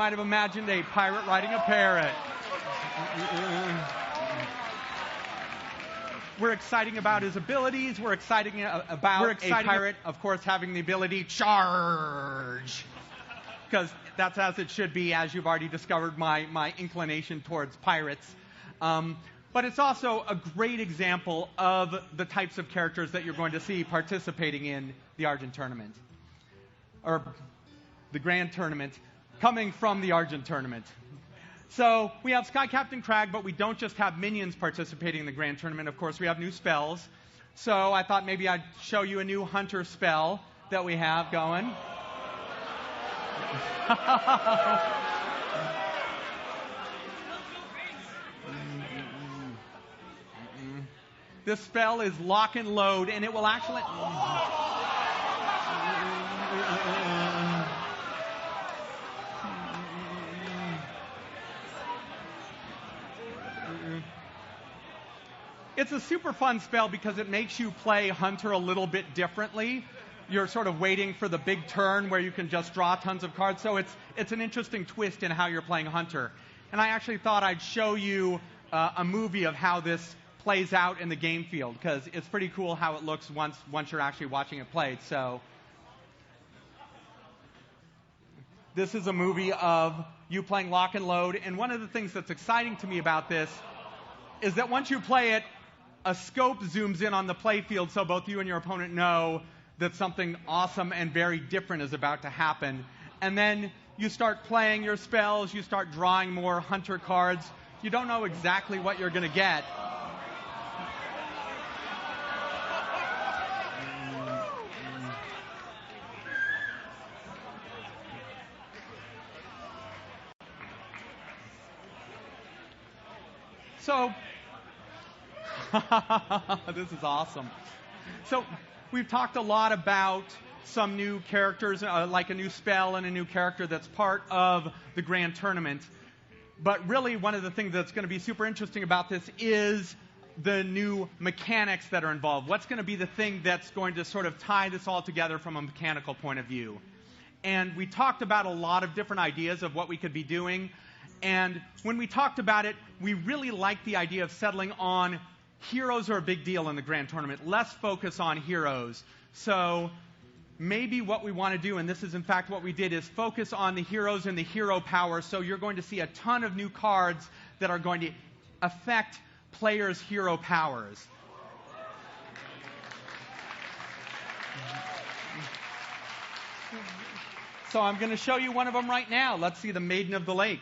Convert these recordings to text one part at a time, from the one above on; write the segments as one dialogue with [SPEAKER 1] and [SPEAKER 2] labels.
[SPEAKER 1] Might have imagined a pirate riding a parrot. We're exciting about his abilities. We're exciting about a pirate, of course, having the ability charge. Because that's as it should be, as you've already discovered my inclination towards pirates. But it's also a great example of the types of characters that you're going to see participating in the Argent tournament. Or the Grand Tournament, coming from the Argent tournament. So we have Sky Captain Crag, but we don't just have minions participating in the Grand Tournament. Of course, we have new spells. So I thought maybe I'd show you a new Hunter spell that we have going. This spell is Lock and Load, and it will actually... It's a super fun spell because it makes you play Hunter a little bit differently. You're sort of waiting for the big turn where you can just draw tons of cards. So it's an interesting twist in how you're playing Hunter. And I actually thought I'd show you a movie of how this plays out in the game field, because it's pretty cool how it looks once you're actually watching it played. So this is a movie of you playing Lock and Load. And one of the things that's exciting to me about this is that once you play it, a scope zooms in on the playfield so both you and your opponent know that something awesome and very different is about to happen. And then you start playing your spells, you start drawing more Hunter cards. You don't know exactly what you're going to get. So, this is awesome. So, we've talked a lot about some new characters, like a new spell and a new character that's part of the Grand Tournament. But really, one of the things that's going to be super interesting about this is the new mechanics that are involved. What's going to be the thing that's going to sort of tie this all together from a mechanical point of view? And we talked about a lot of different ideas of what we could be doing. And when we talked about it, we really liked the idea of settling on heroes are a big deal in the Grand Tournament. Less focus on heroes. So maybe what we want to do, and this is in fact what we did, is focus on the heroes and the hero power. So you're going to see a ton of new cards that are going to affect players' hero powers. So I'm going to show you one of them right now. Let's see the Maiden of the Lake.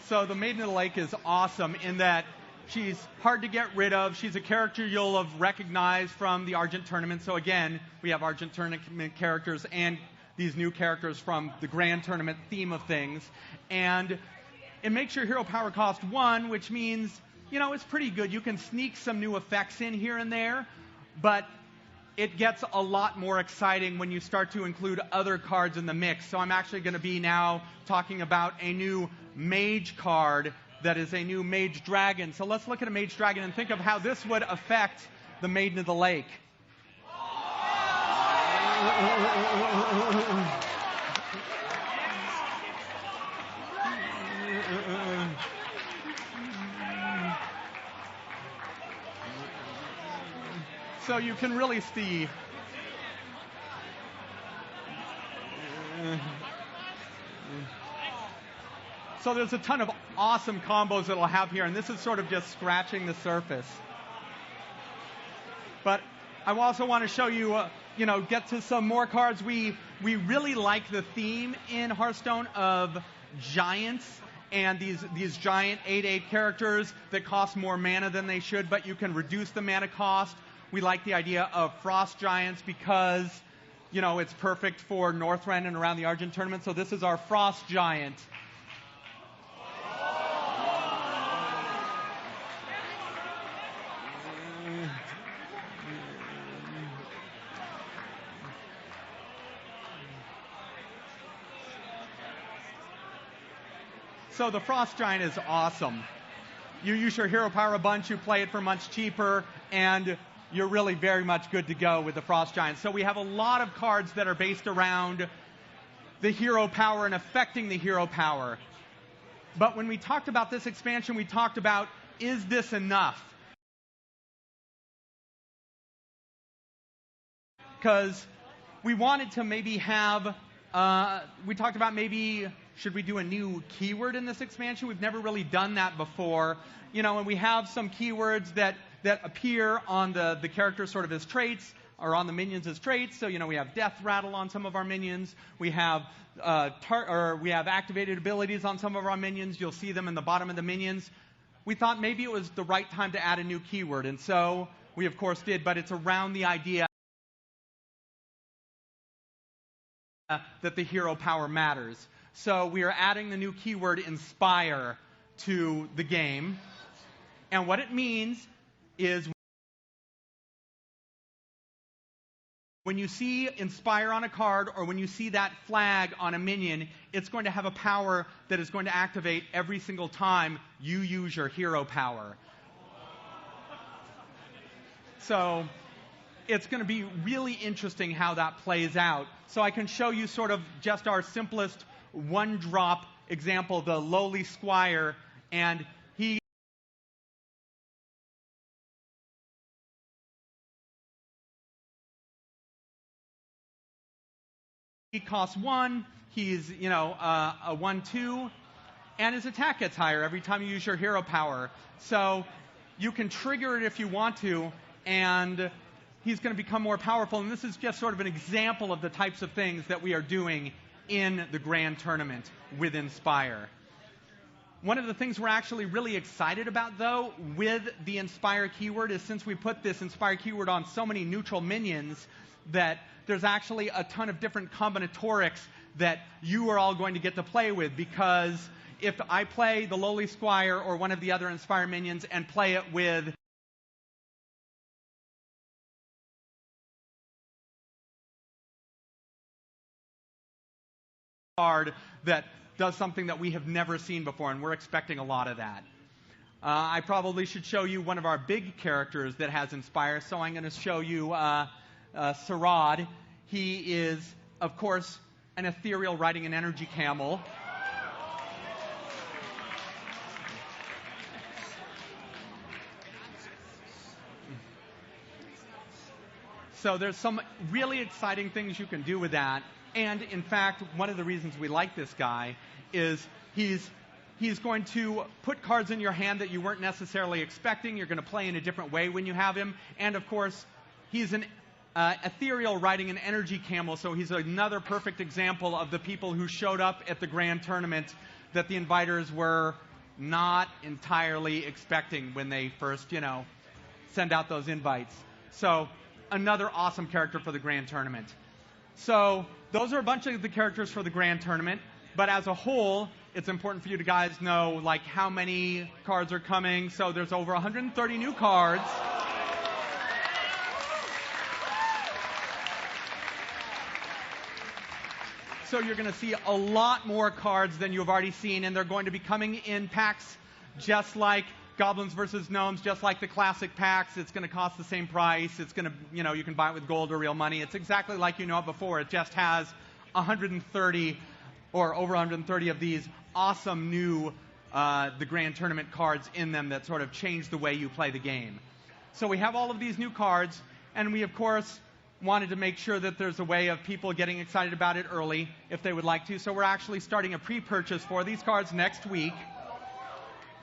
[SPEAKER 1] So the Maiden of the Lake is awesome in that she's hard to get rid of. She's a character you'll have recognized from the Argent tournament. So again, we have Argent tournament characters and these new characters from the Grand Tournament theme of things. And it makes your hero power cost 1, which means, you know, it's pretty good. You can sneak some new effects in here and there, but it gets a lot more exciting when you start to include other cards in the mix. So I'm actually going to be now talking about a new Mage card that is a new Mage Dragon. So let's look at a Mage Dragon and think of how this would affect the Maiden of the Lake. So you can really see so there's a ton of awesome combos that it'll have here, and this is sort of just scratching the surface. But I also want to show you, get to some more cards. We really like the theme in Hearthstone of giants and these giant 8/8 characters that cost more mana than they should, but you can reduce the mana cost. We like the idea of frost giants because, it's perfect for Northrend and around the Argent tournament. So this is our frost giant. So the frost giant is awesome. you use your hero power a bunch, you play it for much cheaper, and you're really very much good to go with the Frost Giants. So we have a lot of cards that are based around the hero power and affecting the hero power. But when we talked about this expansion, we talked about, is this enough? Because we wanted to maybe have, we talked about maybe, should we do a new keyword in this expansion? We've never really done that before. You know, and we have some keywords that appear on the characters sort of as traits, or on the minions as traits. So, you know, we have Death Rattle on some of our minions. We have activated abilities on some of our minions. You'll see them in the bottom of the minions. We thought maybe it was the right time to add a new keyword, and so we of course did, but it's around the idea that the hero power matters. So we are adding the new keyword inspire to the game. And what it means is when you see inspire on a card, or when you see that flag on a minion, it's going to have a power that is going to activate every single time you use your hero power. So it's going to be really interesting how that plays out. So I can show you sort of just our simplest one-drop example, the lowly squire, and he costs 1, he's, you know, a 1/2, and his attack gets higher every time you use your hero power. So you can trigger it if you want to, and he's going to become more powerful. And this is just sort of an example of the types of things that we are doing in the Grand Tournament with Inspire. One of the things we're actually really excited about, though, with the Inspire keyword is since we put this Inspire keyword on so many neutral minions, that there's actually a ton of different combinatorics that you are all going to get to play with, because if I play the lowly squire or one of the other Inspire minions and play it with card that does something that we have never seen before, and we're expecting a lot of that. I probably should show you one of our big characters that has Inspire, so I'm going to show you Sarad. He is, of course, an ethereal riding an energy camel. So there's some really exciting things you can do with that. And in fact, one of the reasons we like this guy is he's going to put cards in your hand that you weren't necessarily expecting. You're going to play in a different way when you have him. And of course, he's an ethereal riding an energy camel, so he's another perfect example of the people who showed up at the Grand Tournament that the inviters were not entirely expecting when they first, you know, send out those invites. So another awesome character for the Grand Tournament. So those are a bunch of the characters for the Grand Tournament, but as a whole, it's important for you to guys know like how many cards are coming. So there's over 130 new cards. So you're going to see a lot more cards than you've already seen, and they're going to be coming in packs just like Goblins versus Gnomes, just like the classic packs. It's going to cost the same price. It's going to, you know, you can buy it with gold or real money. It's exactly like you know it before. It just has 130 or over 130 of these awesome new the Grand Tournament cards in them that sort of change the way you play the game. So we have all of these new cards, and we, of course, wanted to make sure that there's a way of people getting excited about it early if they would like to. So we're actually starting a pre-purchase for these cards next week.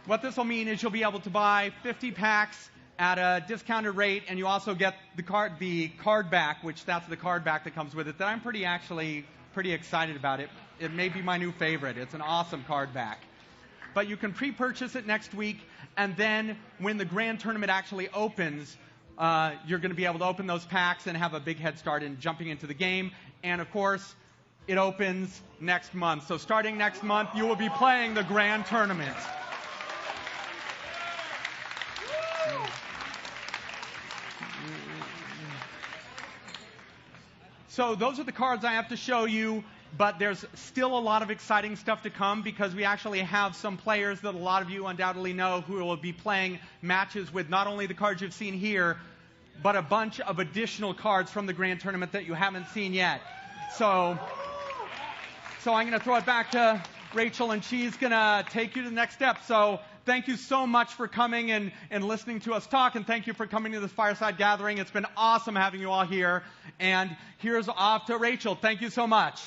[SPEAKER 1] What this will mean is you'll be able to buy 50 packs at a discounted rate, and you also get the card back, which that's the card back that comes with it, that I'm pretty excited about it. It may be my new favorite. It's an awesome card back. But you can pre-purchase it next week, and then when the Grand Tournament actually opens, you're going to be able to open those packs and have a big head start in jumping into the game. And of course, it opens next month. So starting next month, you will be playing the Grand Tournament. So those are the cards I have to show you. But there's still a lot of exciting stuff to come because we actually have some players that a lot of you undoubtedly know who will be playing matches with not only the cards you've seen here, but a bunch of additional cards from the Grand Tournament that you haven't seen yet. So I'm going to throw it back to Rachel, and she's going to take you to the next step. So thank you so much for coming and listening to us talk, and thank you for coming to this fireside gathering. It's been awesome having you all here. And here's off to Rachel. Thank you so much.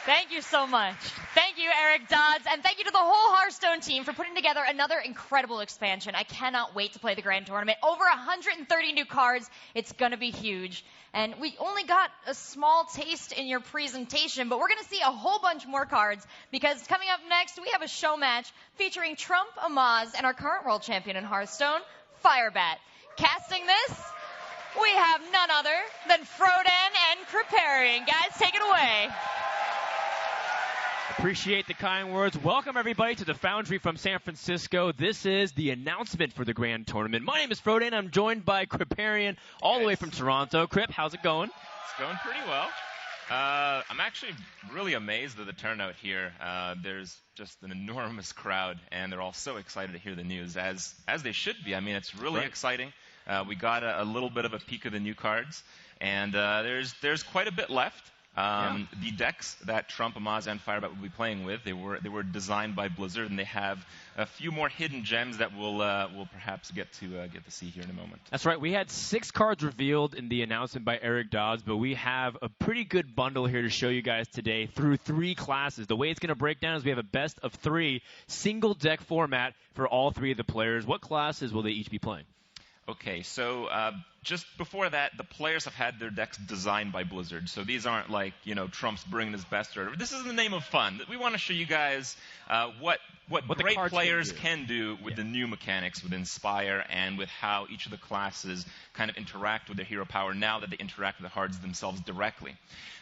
[SPEAKER 2] Thank you so much. Thank you, Eric Dodds, and thank you to the whole Hearthstone team for putting together another incredible expansion. I cannot wait to play the Grand Tournament. Over 130 new cards. It's going to be huge. And we only got a small taste in your presentation, but we're going to see a whole bunch more cards because coming up next, we have a show match featuring Trump, Amaz, and our current world champion in Hearthstone, Firebat. Casting this, we have none other than Frodan and Kriparian. Guys, take it away.
[SPEAKER 3] Appreciate the kind words. Welcome, everybody, to the Foundry from San Francisco. This is the announcement for the Grand Tournament. My name is Frodan. I'm joined by Kriparian all the way from Toronto. Krip, how's it going?
[SPEAKER 4] It's going pretty well. I'm actually really amazed at the turnout here. There's just an enormous crowd, and they're all so excited to hear the news, as they should be. I mean, it's really exciting. We got a little bit of a peek of the new cards, and there's quite a bit left. The decks that Trump, Amaz, and Firebat will be playing with, they were designed by Blizzard, and they have a few more hidden gems that we'll perhaps get to see here in a moment.
[SPEAKER 3] That's right. We had 6 cards revealed in the announcement by Eric Dodds, but we have a pretty good bundle here to show you guys today through 3 classes. The way it's going to break down is we have a best of 3 single deck format for all 3 of the players. What classes will they each be playing?
[SPEAKER 4] Okay, so just before that, the players have had their decks designed by Blizzard. So these aren't like, Trump's bringing his best or whatever. This is in the name of fun. We want to show you guys what great players can do with the new mechanics with Inspire and with how each of the classes kind of interact with their hero power now that they interact with the cards themselves directly.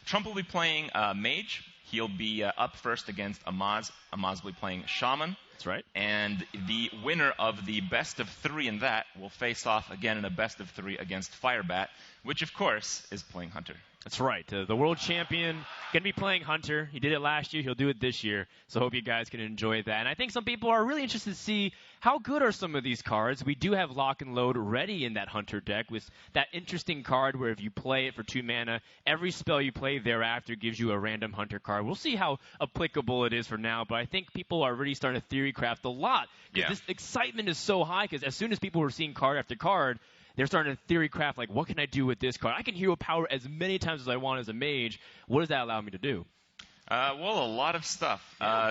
[SPEAKER 4] Trump will be playing Mage. He'll be up first against Amaz. Amaz will be playing Shaman.
[SPEAKER 3] That's right.
[SPEAKER 4] And the winner of the best of 3 in that will face off again in a best of 3 against Firebat, which, of course, is playing Hunter.
[SPEAKER 3] That's right. The world champion going to be playing Hunter. He did it last year. He'll do it this year. So I hope you guys can enjoy that. And I think some people are really interested to see how good are some of these cards. We do have Lock and Load ready in that Hunter deck with that interesting card where if you play it for 2 mana, every spell you play thereafter gives you a random Hunter card. We'll see how applicable it is for now, but I think people are already starting to theory craft a lot. This excitement is so high because as soon as people were seeing card after card, they're starting to theory craft, like, what can I do with this card? I can hero power as many times as I want as a mage. What does that allow me to do?
[SPEAKER 4] Well, a lot of stuff.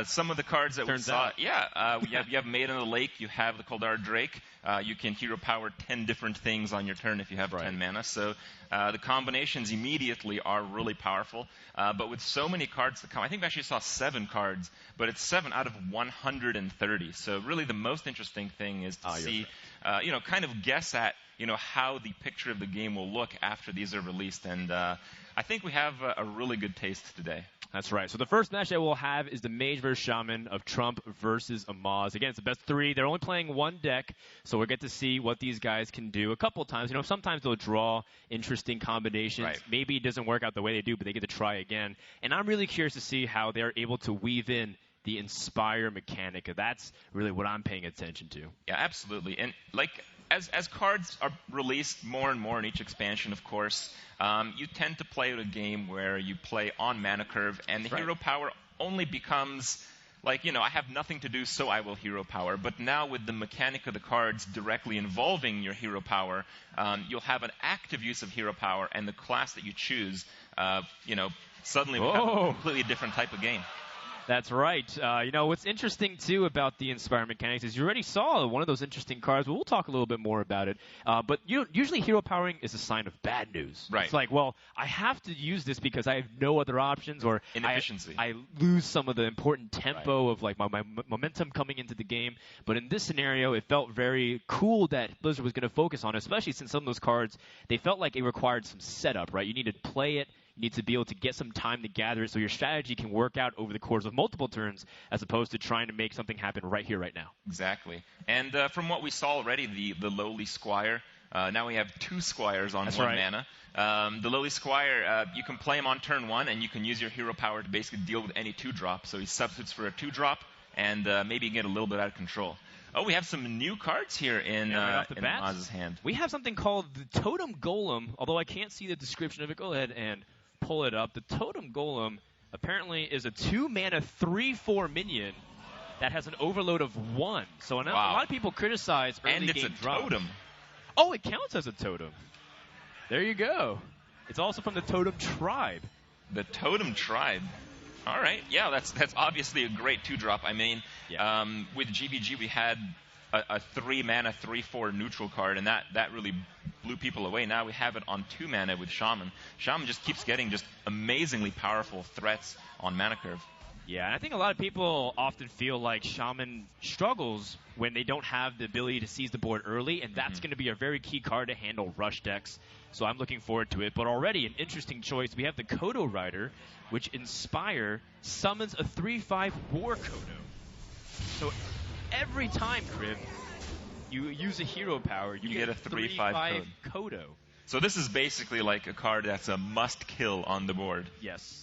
[SPEAKER 4] Some of the cards that we saw, you have Maid in the Lake, you have the Koldar Drake. You can hero power 10 different things on your turn if you have 10 mana. So the combinations immediately are really powerful. But with so many cards to come, I think we actually saw 7 cards, but it's 7 out of 130. So really the most interesting thing is to see, kind of guess at, how the picture of the game will look after these are released. And I think we have a really good taste today.
[SPEAKER 3] That's right. So the first match that we'll have is the Mage versus Shaman of Trump versus Amaz. Again, it's the best 3. They're only playing 1 deck, so we'll get to see what these guys can do a couple of times. Sometimes they'll draw interesting combinations.
[SPEAKER 4] Right.
[SPEAKER 3] Maybe it doesn't work out the way they do, but they get to try again. And I'm really curious to see how they're able to weave in the Inspire mechanic. That's really what I'm paying attention to.
[SPEAKER 4] Yeah, absolutely. And as cards are released more and more in each expansion, of course, you tend to play a game where you play on mana curve, and the hero power only becomes I have nothing to do, so I will hero power. But now with the mechanic of the cards directly involving your hero power, you'll have an active use of hero power, and the class that you choose, suddenly will have a completely different type of game.
[SPEAKER 3] That's right. What's interesting, too, about the Inspire mechanics is you already saw one of those interesting cards. We'll talk a little bit more about it. But usually hero powering is a sign of bad news.
[SPEAKER 4] Right.
[SPEAKER 3] It's like, well, I have to use this because I have no other options, or
[SPEAKER 4] inefficiency.
[SPEAKER 3] I lose some of the important tempo of my momentum coming into the game. But in this scenario, it felt very cool that Blizzard was going to focus on it, especially since some of those cards, they felt like it required some setup, right? You need to play it. You need to be able to get some time to gather it so your strategy can work out over the course of multiple turns as opposed to trying to make something happen right here, right now.
[SPEAKER 4] Exactly. And from what we saw already, the lowly Squire, Now we have 2 Squires on 1
[SPEAKER 3] right.
[SPEAKER 4] mana. The Lowly Squire, you can play him on turn 1, and you can use your hero power to basically deal with any 2-drop. So he substitutes for a 2-drop, and maybe get a little bit out of control. Oh, we have some new cards here in Oz's hand.
[SPEAKER 3] We have something called the Totem Golem, although I can't see the description of it. Go ahead and pull it up. The Totem Golem apparently is a 2-mana 3/4 minion that has an overload of 1. So a lot of people criticize early
[SPEAKER 4] and it's
[SPEAKER 3] game
[SPEAKER 4] a
[SPEAKER 3] drop.
[SPEAKER 4] totem.
[SPEAKER 3] Oh, it counts as a totem. There you go. It's also from the Totem Tribe.
[SPEAKER 4] The Totem Tribe. All right. Yeah, that's obviously a great 2-drop. I mean, with GBG we had a 3-mana 3/4 neutral card, and that really blew people away. Now we have it on 2 mana with Shaman. Shaman just keeps getting just amazingly powerful threats on mana curve.
[SPEAKER 3] Yeah, and I think a lot of people often feel like Shaman struggles when they don't have the ability to seize the board early, and that's going to be a very key card to handle rush decks. So I'm looking forward to it. But already an interesting choice. We have the Kodo Rider, which Inspire summons a 3/5 War Kodo. So every time, Crib, you use a hero power, you get a 3/5 Kodo.
[SPEAKER 4] So this is basically like a card that's a must-kill on the board.
[SPEAKER 3] Yes.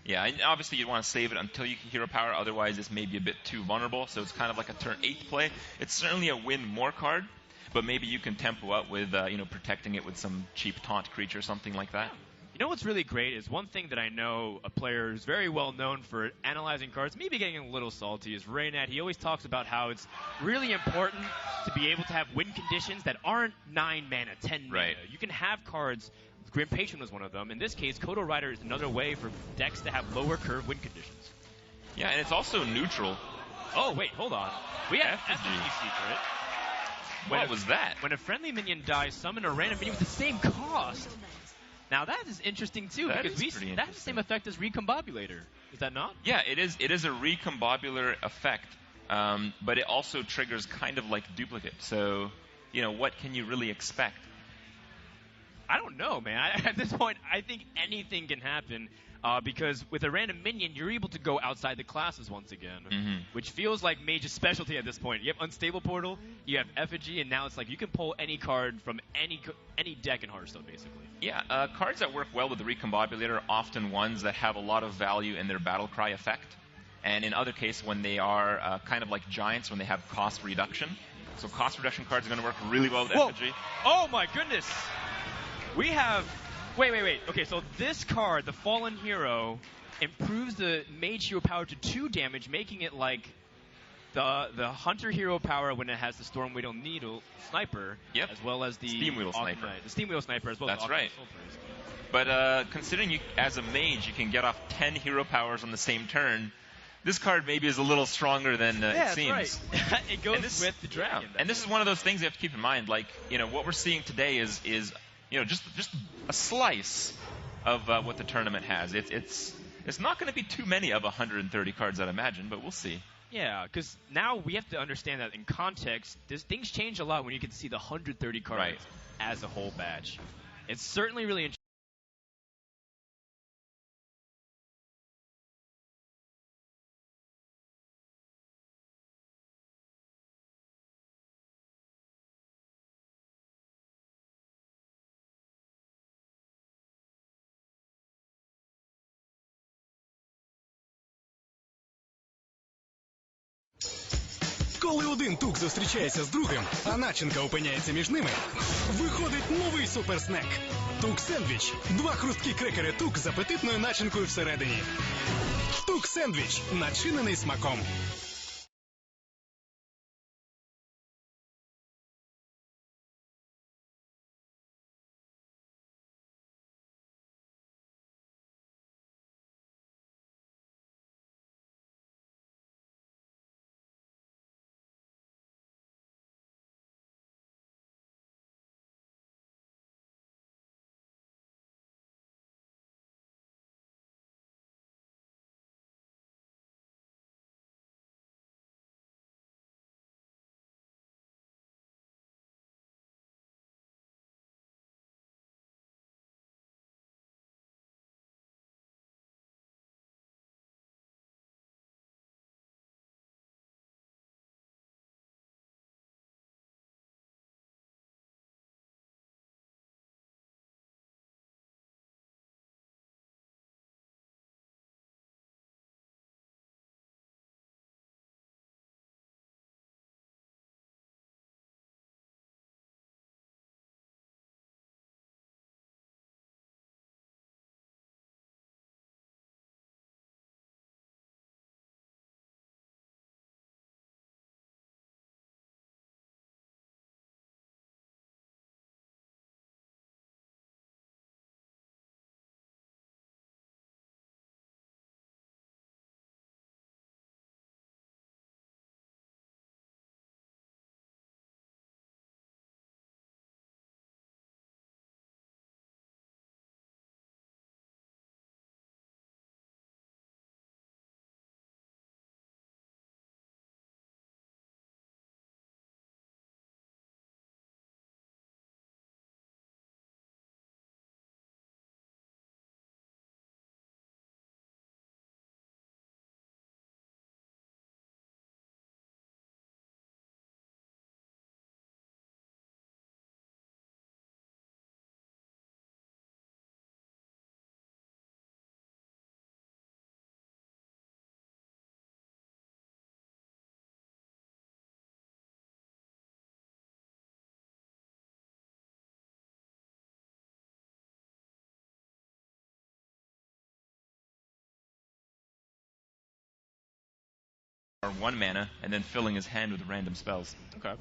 [SPEAKER 4] Yeah, and obviously you'd want to save it until you can hero power, otherwise this may be a bit too vulnerable, so it's kind of like a turn 8 play. It's certainly a win more card, but maybe you can tempo up with protecting it with some cheap taunt creature, something like that.
[SPEAKER 3] You know what's really great is one thing that I know a player who's very well known for analyzing cards, maybe getting a little salty, is Raynat. He always talks about how it's really important to be able to have win conditions that aren't 9 mana, 10 mana.
[SPEAKER 4] Right.
[SPEAKER 3] You can have cards. Grim Patron was one of them. In this case, Kodo Rider is another way for decks to have lower curve win conditions.
[SPEAKER 4] Yeah, and it's also neutral.
[SPEAKER 3] Oh, wait, hold on. We have Effigy Secret.
[SPEAKER 4] What was that?
[SPEAKER 3] When a friendly minion dies, summon a random minion with the same cost. Now that is interesting too, because that has the same effect as Recombobulator. Is that not?
[SPEAKER 4] Yeah, it is. It is a Recombobular effect, but it also triggers kind of like Duplicate. So, what can you really expect?
[SPEAKER 3] I don't know, man. At this point, I think anything can happen because with a random minion, you're able to go outside the classes once again, which feels like Mage's specialty at this point. You have Unstable Portal, you have Effigy, and now it's like you can pull any card from any deck in Hearthstone, basically.
[SPEAKER 4] Yeah, cards that work well with the Recombobulator are often ones that have a lot of value in their Battle Cry effect, and in other cases when they are kind of like Giants, when they have cost reduction. So cost reduction cards are going to work really well with Effigy.
[SPEAKER 3] Oh my goodness! We have... Wait. Okay, so this card, the Fallen Hero, improves the Mage Hero power to 2 damage, making it like the Hunter Hero power when it has the Stormwheel Needle Sniper, as well as the
[SPEAKER 4] Steamwheel Sniper.
[SPEAKER 3] The Steamwheel Sniper, as well as
[SPEAKER 4] That's
[SPEAKER 3] the
[SPEAKER 4] right. But considering you, as a Mage, you can get off 10 hero powers on the same turn, this card maybe is a little stronger than it seems.
[SPEAKER 3] That's right. It goes with the Dragon.
[SPEAKER 4] And this is one of those things you have to keep in mind. Like, what we're seeing today is just a slice of what the tournament has. It's not going to be too many of 130 cards, I'd imagine, but we'll see.
[SPEAKER 3] Yeah, because now we have to understand that in context, things change a lot when you can see the 130 cards as a whole batch. It's certainly really interesting.
[SPEAKER 5] Коли один тук зустрічається з другим, а начинка опиняється між ними, виходить новий суперснек. Тук-сендвіч. 2 хрусткі крекери тук з апетитною начинкою всередині. Тук-сендвіч. Начинений смаком.
[SPEAKER 4] or 1 mana, and then filling his hand with random spells.
[SPEAKER 3] Okay.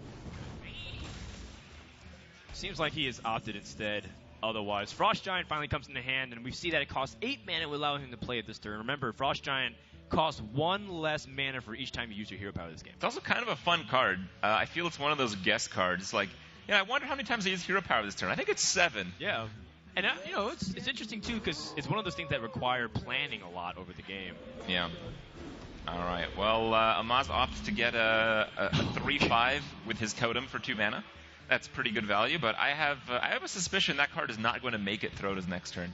[SPEAKER 3] Seems like he has opted instead. Otherwise, Frost Giant finally comes into hand, and we see that it costs 8 mana, will allow him to play it this turn. Remember, Frost Giant costs 1 less mana for each time you use your hero power this game.
[SPEAKER 4] It's also kind of a fun card. I feel it's one of those guess cards. It's like, I wonder how many times I use hero power this turn. I think it's 7.
[SPEAKER 3] Yeah. And, it's interesting, too, because it's one of those things that require planning a lot over the game.
[SPEAKER 4] Yeah. All right. Well, Amaz opts to get a 3/5 with his totem for 2 mana. That's pretty good value, but I have a suspicion that card is not going to make it through his next turn.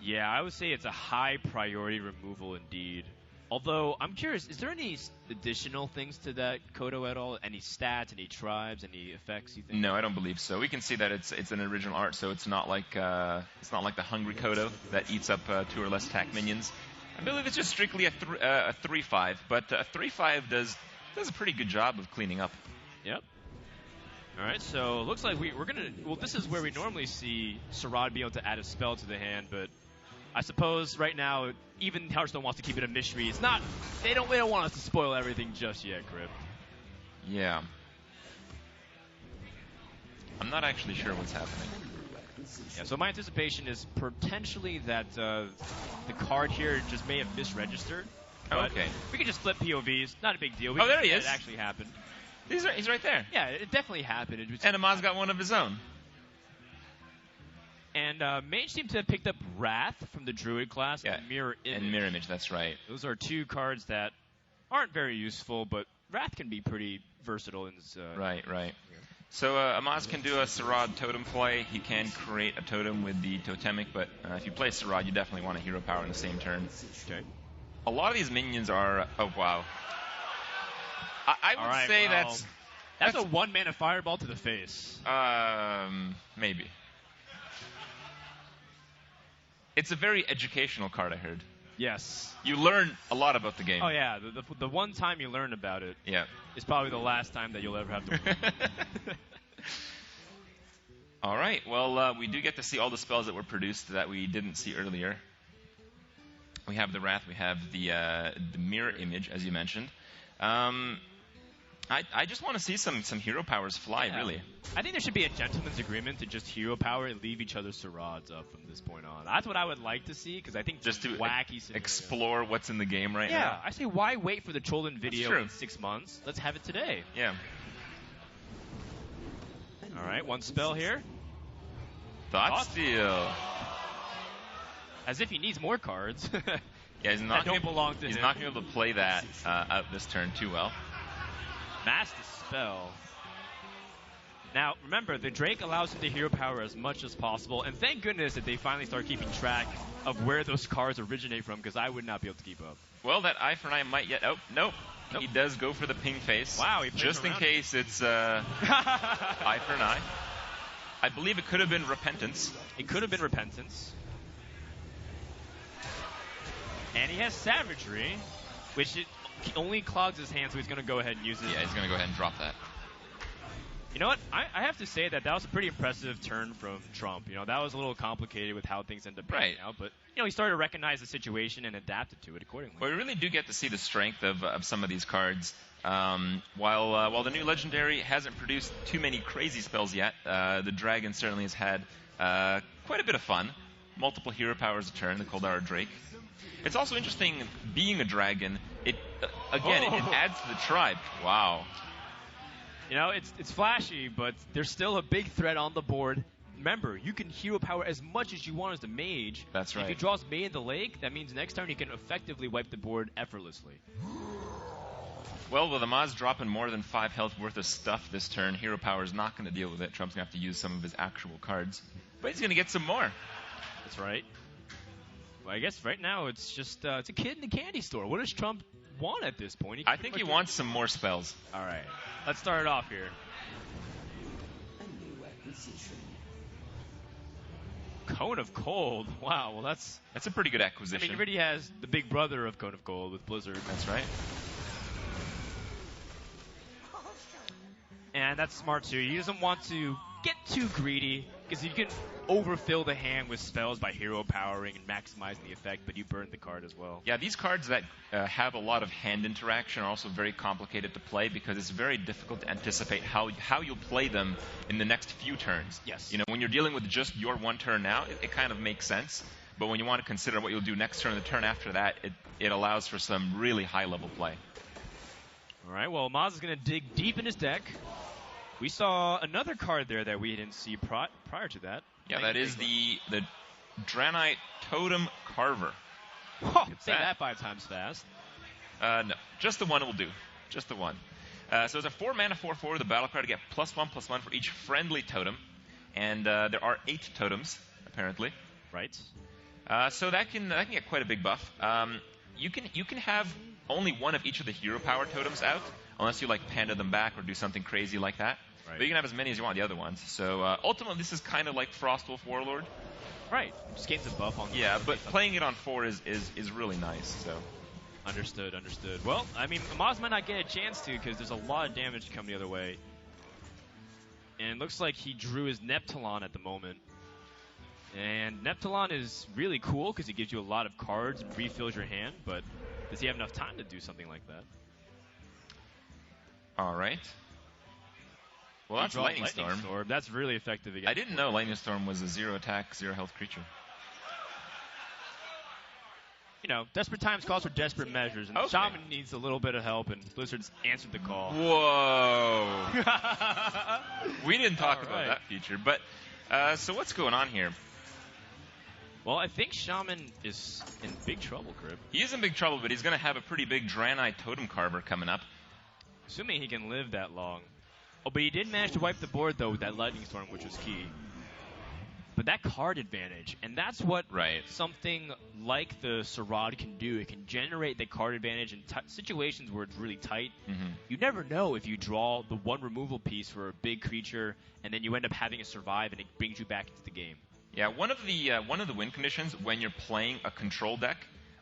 [SPEAKER 3] Yeah, I would say it's a high priority removal indeed. Although, I'm curious, is there any additional things to that Kodo at all? Any stats, any tribes, any effects you think?
[SPEAKER 4] No, I don't believe so. We can see that it's an original art, so it's not like the Hungry Kodo that eats up 2 or less attack minions. I believe it's just strictly a 3/5, but a 3/5 does a pretty good job of cleaning up.
[SPEAKER 3] Yep. All right, so it looks like we're going to... Well, this is where we normally see Sarad be able to add a spell to the hand, but I suppose right now, even Hearthstone wants to keep it a mystery. It's not... They don't want us to spoil everything just yet, Crip.
[SPEAKER 4] Yeah. I'm not actually sure what's happening.
[SPEAKER 3] Yeah, so my anticipation is potentially that the card here just may have misregistered.
[SPEAKER 4] Okay.
[SPEAKER 3] We can just flip POVs. Not a big deal. We
[SPEAKER 4] there he is.
[SPEAKER 3] It actually happened.
[SPEAKER 4] He's right there.
[SPEAKER 3] Yeah, it definitely happened.
[SPEAKER 4] And Amaz got one of his own.
[SPEAKER 3] And Mage seemed to have picked up Wrath from the Druid class and Mirror Image.
[SPEAKER 4] And Mirror Image, that's right.
[SPEAKER 3] Those are 2 cards that aren't very useful, but Wrath can be pretty versatile in this.
[SPEAKER 4] Right. So Amaz can do a Sarad totem play. He can create a totem with the totemic, but if you play Sarad, you definitely want a hero power in the same turn.
[SPEAKER 3] Okay.
[SPEAKER 4] A lot of these minions are... Oh, wow. I would say
[SPEAKER 3] that's a 1 mana fireball to the face.
[SPEAKER 4] Maybe. It's a very educational card, I heard.
[SPEAKER 3] Yes.
[SPEAKER 4] You learn a lot about the game.
[SPEAKER 3] Oh, yeah. The one time you learn about it is probably the last time that you'll ever have to learn.
[SPEAKER 4] All right. Well, we do get to see all the spells that were produced that we didn't see earlier. We have the Wrath. We have the Mirror Image, as you mentioned. I just want to see some hero powers fly, really. I
[SPEAKER 3] think there should be a gentleman's agreement to just hero power and leave each other's Sarads up from this point on. That's what I would like to see, because I think
[SPEAKER 4] just to
[SPEAKER 3] wacky
[SPEAKER 4] explore what's in the game now.
[SPEAKER 3] Yeah, I say why wait for the Cholin video in 6 months? Let's have it today.
[SPEAKER 4] Yeah.
[SPEAKER 3] All right, 1 spell here.
[SPEAKER 4] Thought Steal.
[SPEAKER 3] As if he needs more cards.
[SPEAKER 4] Yeah, he's not
[SPEAKER 3] don't belong to him.
[SPEAKER 4] He's not going to be able to play that out this turn too well.
[SPEAKER 3] Mass Dispel. Now, remember, the Drake allows him to hero power as much as possible, and thank goodness that they finally start keeping track of where those cards originate from, because I would not be able to keep up.
[SPEAKER 4] Well, that Eye for an Eye might yet... Oh, nope. He does go for the ping face.
[SPEAKER 3] Wow, he
[SPEAKER 4] just in case it's Eye for an Eye. I believe it could have been Repentance.
[SPEAKER 3] It could have been Repentance. And he has Savagery, which he only clogs his hand, so he's going to go ahead and use it.
[SPEAKER 4] Yeah, he's going to go ahead and drop that.
[SPEAKER 3] You know what? I have to say that was a pretty impressive turn from Trump. You know, that was a little complicated with how things ended up playing out, but he started to recognize the situation and adapted to it accordingly.
[SPEAKER 4] Well, we really do get to see the strength of some of these cards. While the new Legendary hasn't produced too many crazy spells yet, the Dragon certainly has had quite a bit of fun. Multiple hero powers a turn, the Koldara Drake. It's also interesting, being a dragon, it adds to the tribe. Wow.
[SPEAKER 3] You know, it's flashy, but there's still a big threat on the board. Remember, you can hero power as much as you want as the mage.
[SPEAKER 4] That's right.
[SPEAKER 3] If he draws May in the Lake, that means next turn he can effectively wipe the board effortlessly.
[SPEAKER 4] Well, with Amaz dropping more than 5 health worth of stuff this turn, hero power is not going to deal with it. Trump's going to have to use some of his actual cards. But he's going to get some more.
[SPEAKER 3] That's right. Well, I guess right now it's just it's a kid in the candy store. What does Trump want at this point?
[SPEAKER 4] I think he wants some more spells.
[SPEAKER 3] All right. Let's start it off here. Cone of Cold. Wow, well that's
[SPEAKER 4] a pretty good acquisition.
[SPEAKER 3] I mean, he already has the big brother of Cone of Cold with Blizzard.
[SPEAKER 4] That's right.
[SPEAKER 3] And that's smart too. He doesn't want to get too greedy, because you can overfill the hand with spells by hero powering and maximizing the effect, but you burn the card as well.
[SPEAKER 4] Yeah, these cards that have a lot of hand interaction are also very complicated to play because it's very difficult to anticipate how you'll play them in the next few turns.
[SPEAKER 3] Yes.
[SPEAKER 4] You know, when you're dealing with just your one turn now, it kind of makes sense. But when you want to consider what you'll do next turn and the turn after that, it allows for some really high-level play.
[SPEAKER 3] All right, well, Maz is going to dig deep in his deck. We saw another card there that we didn't see prior to that.
[SPEAKER 4] Yeah, that is the Draenei Totem Carver.
[SPEAKER 3] Oh, say that 5 times fast.
[SPEAKER 4] No, just the one will do. Just the one. So it's a 4-mana 4/4 with a battle card to get +1/+1 for each friendly totem. And there are 8 totems, apparently.
[SPEAKER 3] Right.
[SPEAKER 4] So that can get quite a big buff. You can have only one of each of the hero power totems out, unless you like panda them back or do something crazy like that.
[SPEAKER 3] Right.
[SPEAKER 4] But you can have as many as you want the other ones. So ultimately, this is kind of like Frostwolf Warlord.
[SPEAKER 3] Right. Just gains a buff on.
[SPEAKER 4] Yeah, but playing it on 4 is really nice. So.
[SPEAKER 3] Understood. Well, I mean, Maz might not get a chance to because there's a lot of damage coming the other way. And it looks like he drew his Neptulon at the moment. And Neptulon is really cool because it gives you a lot of cards and refills your hand, but does he have enough time to do something like that?
[SPEAKER 4] All right. Well, that's Lightning Storm.
[SPEAKER 3] That's really effective again.
[SPEAKER 4] I didn't know Lightning Storm was a 0-attack, 0-health creature.
[SPEAKER 3] You know, desperate times calls for desperate measures, and Shaman needs a little bit of help, and Blizzard's answered the call.
[SPEAKER 4] Whoa. We didn't talk about that feature, but so what's going on here?
[SPEAKER 3] Well, I think Shaman is in big trouble, Crib.
[SPEAKER 4] He is in big trouble, but he's going to have a pretty big Draenei Totem Carver coming up.
[SPEAKER 3] Assuming he can live that long. Oh, but he did manage to wipe the board, though, with that Lightning Storm, which was key. But that card advantage, and that's what something like the Sarad can do. It can generate the card advantage in situations where it's really tight.
[SPEAKER 4] Mm-hmm.
[SPEAKER 3] You never know if you draw the one removal piece for a big creature, and then you end up having it survive, and it brings you back into the game.
[SPEAKER 4] Yeah, one of the win conditions when you're playing a control deck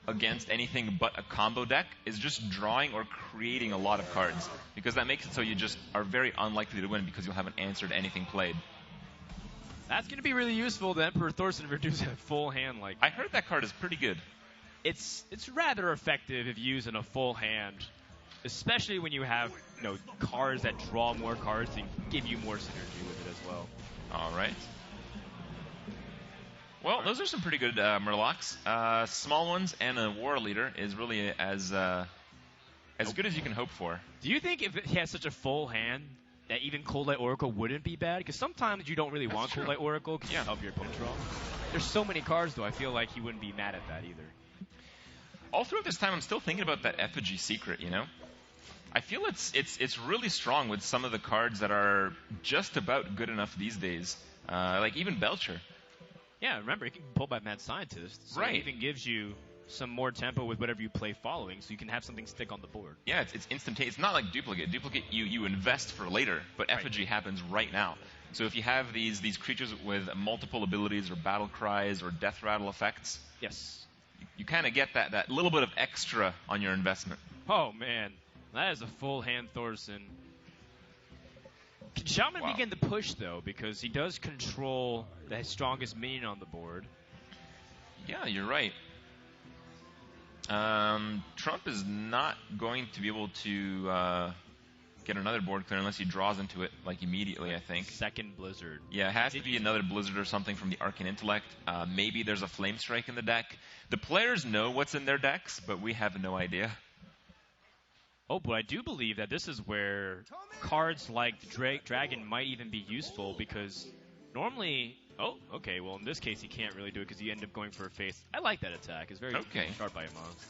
[SPEAKER 4] against anything but a combo deck is just drawing or creating a lot of cards, because that makes it so you just are very unlikely to win because you haven't answered anything played.
[SPEAKER 3] That's going to be really useful to Emperor Thorson to reduce a full hand like that.
[SPEAKER 4] I heard that card is pretty good.
[SPEAKER 3] It's rather effective if used in a full hand, especially when you have cards that draw more cards and give you more synergy with it as well.
[SPEAKER 4] All right. Well, those are some pretty good Murlocs. Small ones and a War Leader is really as good as you can hope for.
[SPEAKER 3] Do you think if he has such a full hand that even Cold Light Oracle wouldn't be bad? Because sometimes you don't really want Cold Light Oracle because you help your opponent draw. There's so many cards, though, I feel like he wouldn't be mad at that either.
[SPEAKER 4] All throughout this time, I'm still thinking about that Effigy Secret, you know? I feel it's really strong with some of the cards that are just about good enough these days. Like even Belcher.
[SPEAKER 3] Yeah, remember, it can be pulled by Mad Scientist. So it even gives you some more tempo with whatever you play following, so you can have something stick on the board.
[SPEAKER 4] Yeah, it's instantaneous. It's not like Duplicate. Duplicate, you invest for later, but Effigy happens right now. So if you have these creatures with multiple abilities or battle cries or death rattle effects, you kind of get that little bit of extra on your investment.
[SPEAKER 3] Oh, man. That is a full hand Thorson. Can Shaman begin to push, though, because he does control the strongest minion on the board?
[SPEAKER 4] Yeah, you're right. Trump is not going to be able to get another board clear unless he draws into it like immediately, I think.
[SPEAKER 3] Second Blizzard.
[SPEAKER 4] Yeah, it has to be another Blizzard or something from the Arcane Intellect. Maybe there's a Flame Strike in the deck. The players know what's in their decks, but we have no idea.
[SPEAKER 3] Oh, but I do believe that this is where cards like the Dragon might even be useful, because normally... Oh, okay, well, in this case, he can't really do it because you end up going for a face. I like that attack. It's very sharp by Amaz.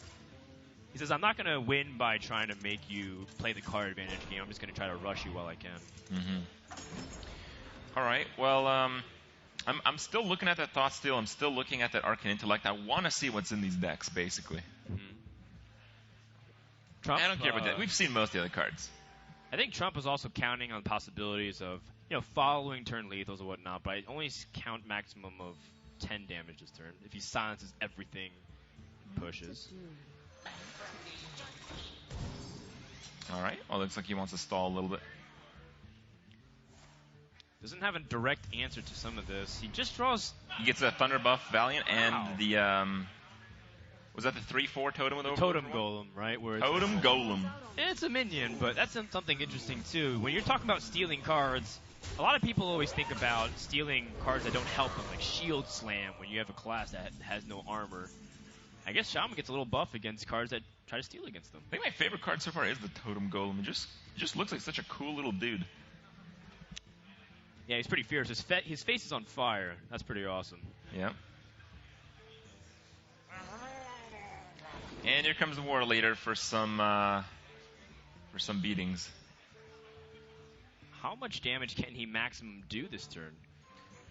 [SPEAKER 3] He says, I'm not going to win by trying to make you play the card advantage game. I'm just going to try to rush you while I can.
[SPEAKER 4] Mm-hmm. All right, well, I'm still looking at that Thought Steal. I'm still looking at that Arcane Intellect. I want to see what's in these decks, basically.
[SPEAKER 3] Mm-hmm. Trump,
[SPEAKER 4] I don't care about that. We've seen most of the other cards.
[SPEAKER 3] I think Trump was also counting on possibilities of, following turn lethals and whatnot, but I only count maximum of 10 damage this turn. If he silences everything, pushes.
[SPEAKER 4] All right. Well, looks like he wants to stall a little bit.
[SPEAKER 3] Doesn't have a direct answer to some of this. He just draws...
[SPEAKER 4] He gets a Thunder buff Valiant and the... was that the 3/4 totem with over?
[SPEAKER 3] Totem Golem, right? Where
[SPEAKER 4] Totem Golem.
[SPEAKER 3] It's a minion, but that's something interesting too. When you're talking about stealing cards, a lot of people always think about stealing cards that don't help them, like Shield Slam, when you have a class that has no armor. I guess Shaman gets a little buff against cards that try to steal against them.
[SPEAKER 4] I think my favorite card so far is the Totem Golem. It just looks like such a cool little dude.
[SPEAKER 3] Yeah, he's pretty fierce. His face is on fire. That's pretty awesome.
[SPEAKER 4] Yeah. And here comes the War Leader for some beatings.
[SPEAKER 3] How much damage can he maximum do this turn?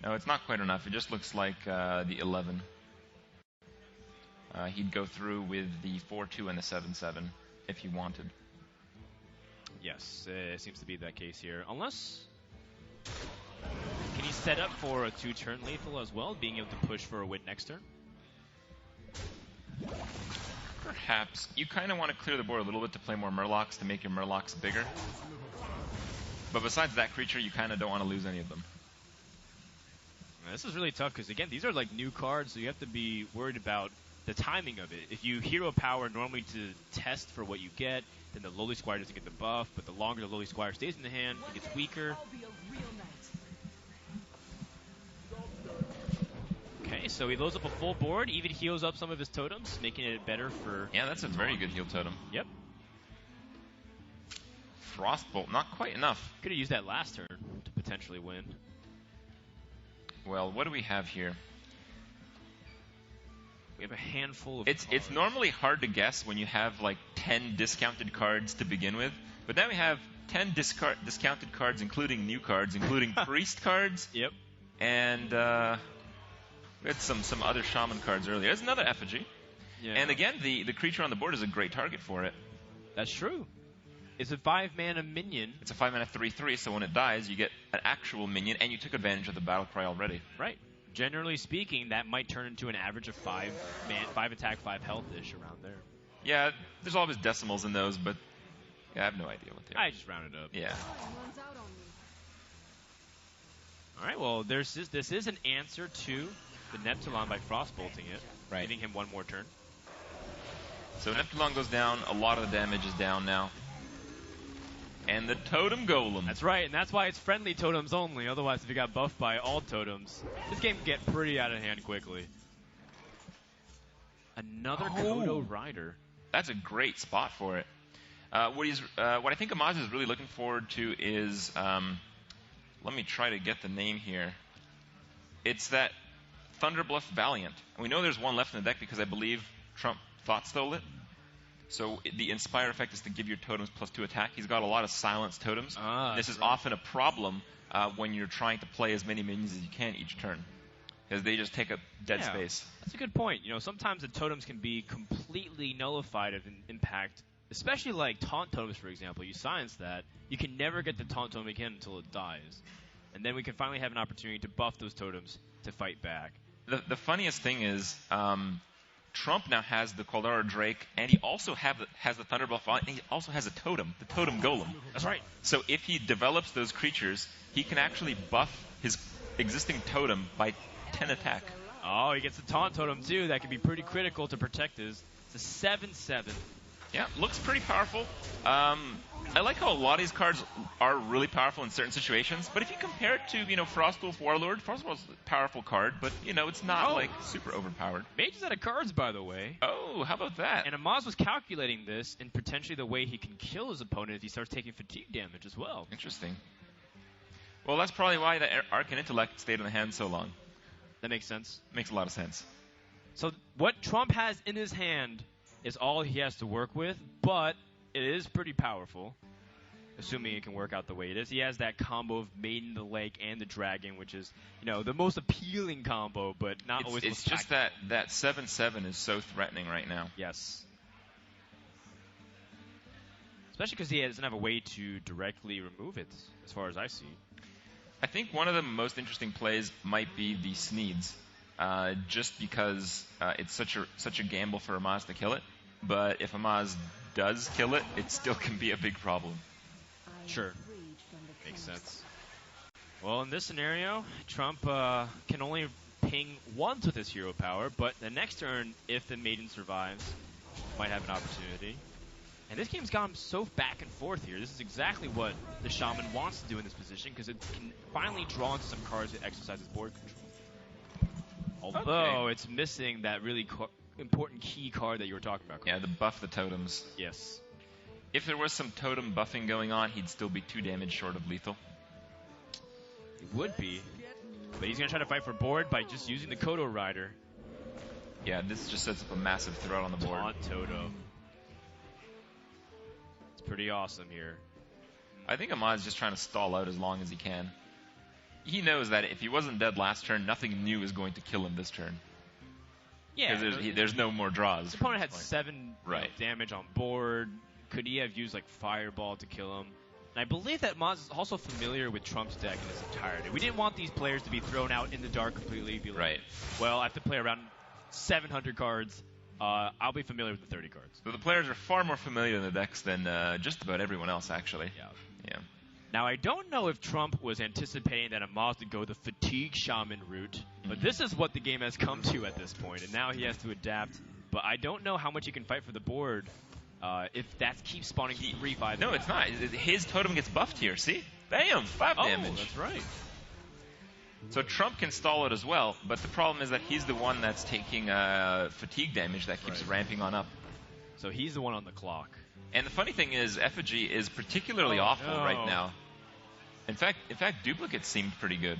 [SPEAKER 4] No, it's not quite enough. It just looks like the 11. He'd go through with the 4/2 and the 7/7 if he wanted.
[SPEAKER 3] Yes, it seems to be that case here. Unless... Can he set up for a 2-turn lethal as well, being able to push for a win next turn?
[SPEAKER 4] Perhaps. You kind of want to clear the board a little bit to play more Murlocs to make your Murlocs bigger. But besides that creature, you kind of don't want to lose any of them.
[SPEAKER 3] This is really tough because, again, these are like new cards, so you have to be worried about the timing of it. If you hero power normally to test for what you get, then the Lowly Squire doesn't get the buff, but the longer the Lowly Squire stays in the hand, it gets weaker. Okay, so he loads up a full board, even heals up some of his totems, making it better for...
[SPEAKER 4] Yeah, that's a very good heal totem.
[SPEAKER 3] Yep.
[SPEAKER 4] Frostbolt, not quite enough.
[SPEAKER 3] Could have used that last turn to potentially win.
[SPEAKER 4] Well, what do we have here?
[SPEAKER 3] We have a handful of
[SPEAKER 4] It's normally hard to guess when you have like 10 discounted cards to begin with, but now we have 10 discounted cards, including new cards, including priest cards.
[SPEAKER 3] Yep.
[SPEAKER 4] And we had some other shaman cards earlier. There's another effigy.
[SPEAKER 3] Yeah.
[SPEAKER 4] And again, the creature on the board is a great target for it.
[SPEAKER 3] That's true. It's a 5-mana minion.
[SPEAKER 4] It's a 5-mana 3/3, so when it dies, you get an actual minion, and you took advantage of the battle cry already.
[SPEAKER 3] Right. Generally speaking, that might turn into an average of 5 attack, 5 health-ish around there.
[SPEAKER 4] Yeah, there's always decimals in those, but yeah, I have no idea what they are.
[SPEAKER 3] I just rounded up.
[SPEAKER 4] Yeah.
[SPEAKER 3] All right, well, this is an answer to the Neptulon by frostbolting it,
[SPEAKER 4] right,
[SPEAKER 3] giving him one more turn.
[SPEAKER 4] So Neptulon goes down. A lot of the damage is down now. And the Totem Golem.
[SPEAKER 3] That's right, and that's why it's friendly totems only. Otherwise, if you got buffed by all totems, this game can get pretty out of hand quickly. Another Kodo Rider.
[SPEAKER 4] That's a great spot for it. What I think Amaz is really looking forward to is, let me try to get the name here. It's that Thunderbluff Valiant. And we know there's one left in the deck because I believe Trump thought stole it. So the Inspire effect is to give your totems +2 attack. He's got a lot of silenced totems. This is often a problem when you're trying to play as many minions as you can each turn, because they just take up dead space.
[SPEAKER 3] That's a good point. You know, sometimes the totems can be completely nullified of an impact, especially like taunt totems, for example. You silence that, you can never get the taunt totem again until it dies. And then we can finally have an opportunity to buff those totems to fight back.
[SPEAKER 4] The funniest thing is, Trump now has the Caldara Drake, and he also has the Thunderbuff Valiant, and he also has a totem, the Totem Golem.
[SPEAKER 3] That's right.
[SPEAKER 4] So if he develops those creatures, he can actually buff his existing totem by 10 attack.
[SPEAKER 3] Oh, he gets the taunt totem too. That can be pretty critical to protect his. It's a 7/7.
[SPEAKER 4] Yeah, looks pretty powerful. I like how a lot of these cards are really powerful in certain situations, but if you compare it to, Frostwolf Warlord, Frostwolf's a powerful card, but, it's not, like, super overpowered.
[SPEAKER 3] Mage's out of cards, by the way.
[SPEAKER 4] Oh, how about that?
[SPEAKER 3] And Amaz was calculating this and potentially the way he can kill his opponent if he starts taking fatigue damage as well.
[SPEAKER 4] Interesting. Well, that's probably why the Arcane Intellect stayed in the hand so long.
[SPEAKER 3] That makes sense.
[SPEAKER 4] Makes a lot of sense.
[SPEAKER 3] So what Trump has in his hand is all he has to work with, but it is pretty powerful, assuming it can work out the way it is. He has that combo of Maiden the Lake and the Dragon, which is, the most appealing combo, but not always.
[SPEAKER 4] It's just that 7/7 is so threatening right now.
[SPEAKER 3] Yes. Especially because he doesn't have a way to directly remove it, as far as I see.
[SPEAKER 4] I think one of the most interesting plays might be the Sneeds, just because it's such a gamble for Amaz to kill it. But if Amaz does kill it, it still can be a big problem.
[SPEAKER 3] Sure. Makes sense. Well, in this scenario, Trump can only ping once with his hero power, but the next turn, if the Maiden survives, might have an opportunity. And this game's gone so back and forth here. This is exactly what the Shaman wants to do in this position, because it can finally draw into some cards that exercises board control. Although it's missing that really important key card that you were talking about.
[SPEAKER 4] Yeah, the buff the totems.
[SPEAKER 3] Yes.
[SPEAKER 4] If there was some totem buffing going on, he'd still be 2 damage short of lethal.
[SPEAKER 3] He would be. But he's going to try to fight for board by just using the Kodo Rider.
[SPEAKER 4] Yeah, this just sets up a massive threat on the board.
[SPEAKER 3] Taunt Totem. It's pretty awesome here.
[SPEAKER 4] I think Ahmad's just trying to stall out as long as he can. He knows that if he wasn't dead last turn, nothing new is going to kill him this turn.
[SPEAKER 3] Yeah.
[SPEAKER 4] Because there's no more draws.
[SPEAKER 3] His opponent had 7 damage on board. Could he have used like Fireball to kill him? And I believe that Maz is also familiar with Trump's deck in its entirety. We didn't want these players to be thrown out in the dark completely. Be like, well, I have to play around 700 cards. I'll be familiar with the 30 cards.
[SPEAKER 4] So the players are far more familiar in the decks than just about everyone else, actually. Yeah.
[SPEAKER 3] Now, I don't know if Trump was anticipating that Amaz would go the Fatigue Shaman route, but this is what the game has come to at this point, and now he has to adapt. But I don't know how much he can fight for the board if that keeps spawning 3/5.
[SPEAKER 4] No, it's not. His totem gets buffed here, see? Bam! 5 damage.
[SPEAKER 3] Oh, that's right.
[SPEAKER 4] So Trump can stall it as well, but the problem is that he's the one that's taking fatigue damage that keeps ramping on up.
[SPEAKER 3] So he's the one on the clock.
[SPEAKER 4] And the funny thing is, Effigy is particularly awful right now. In fact, Duplicate seemed pretty good.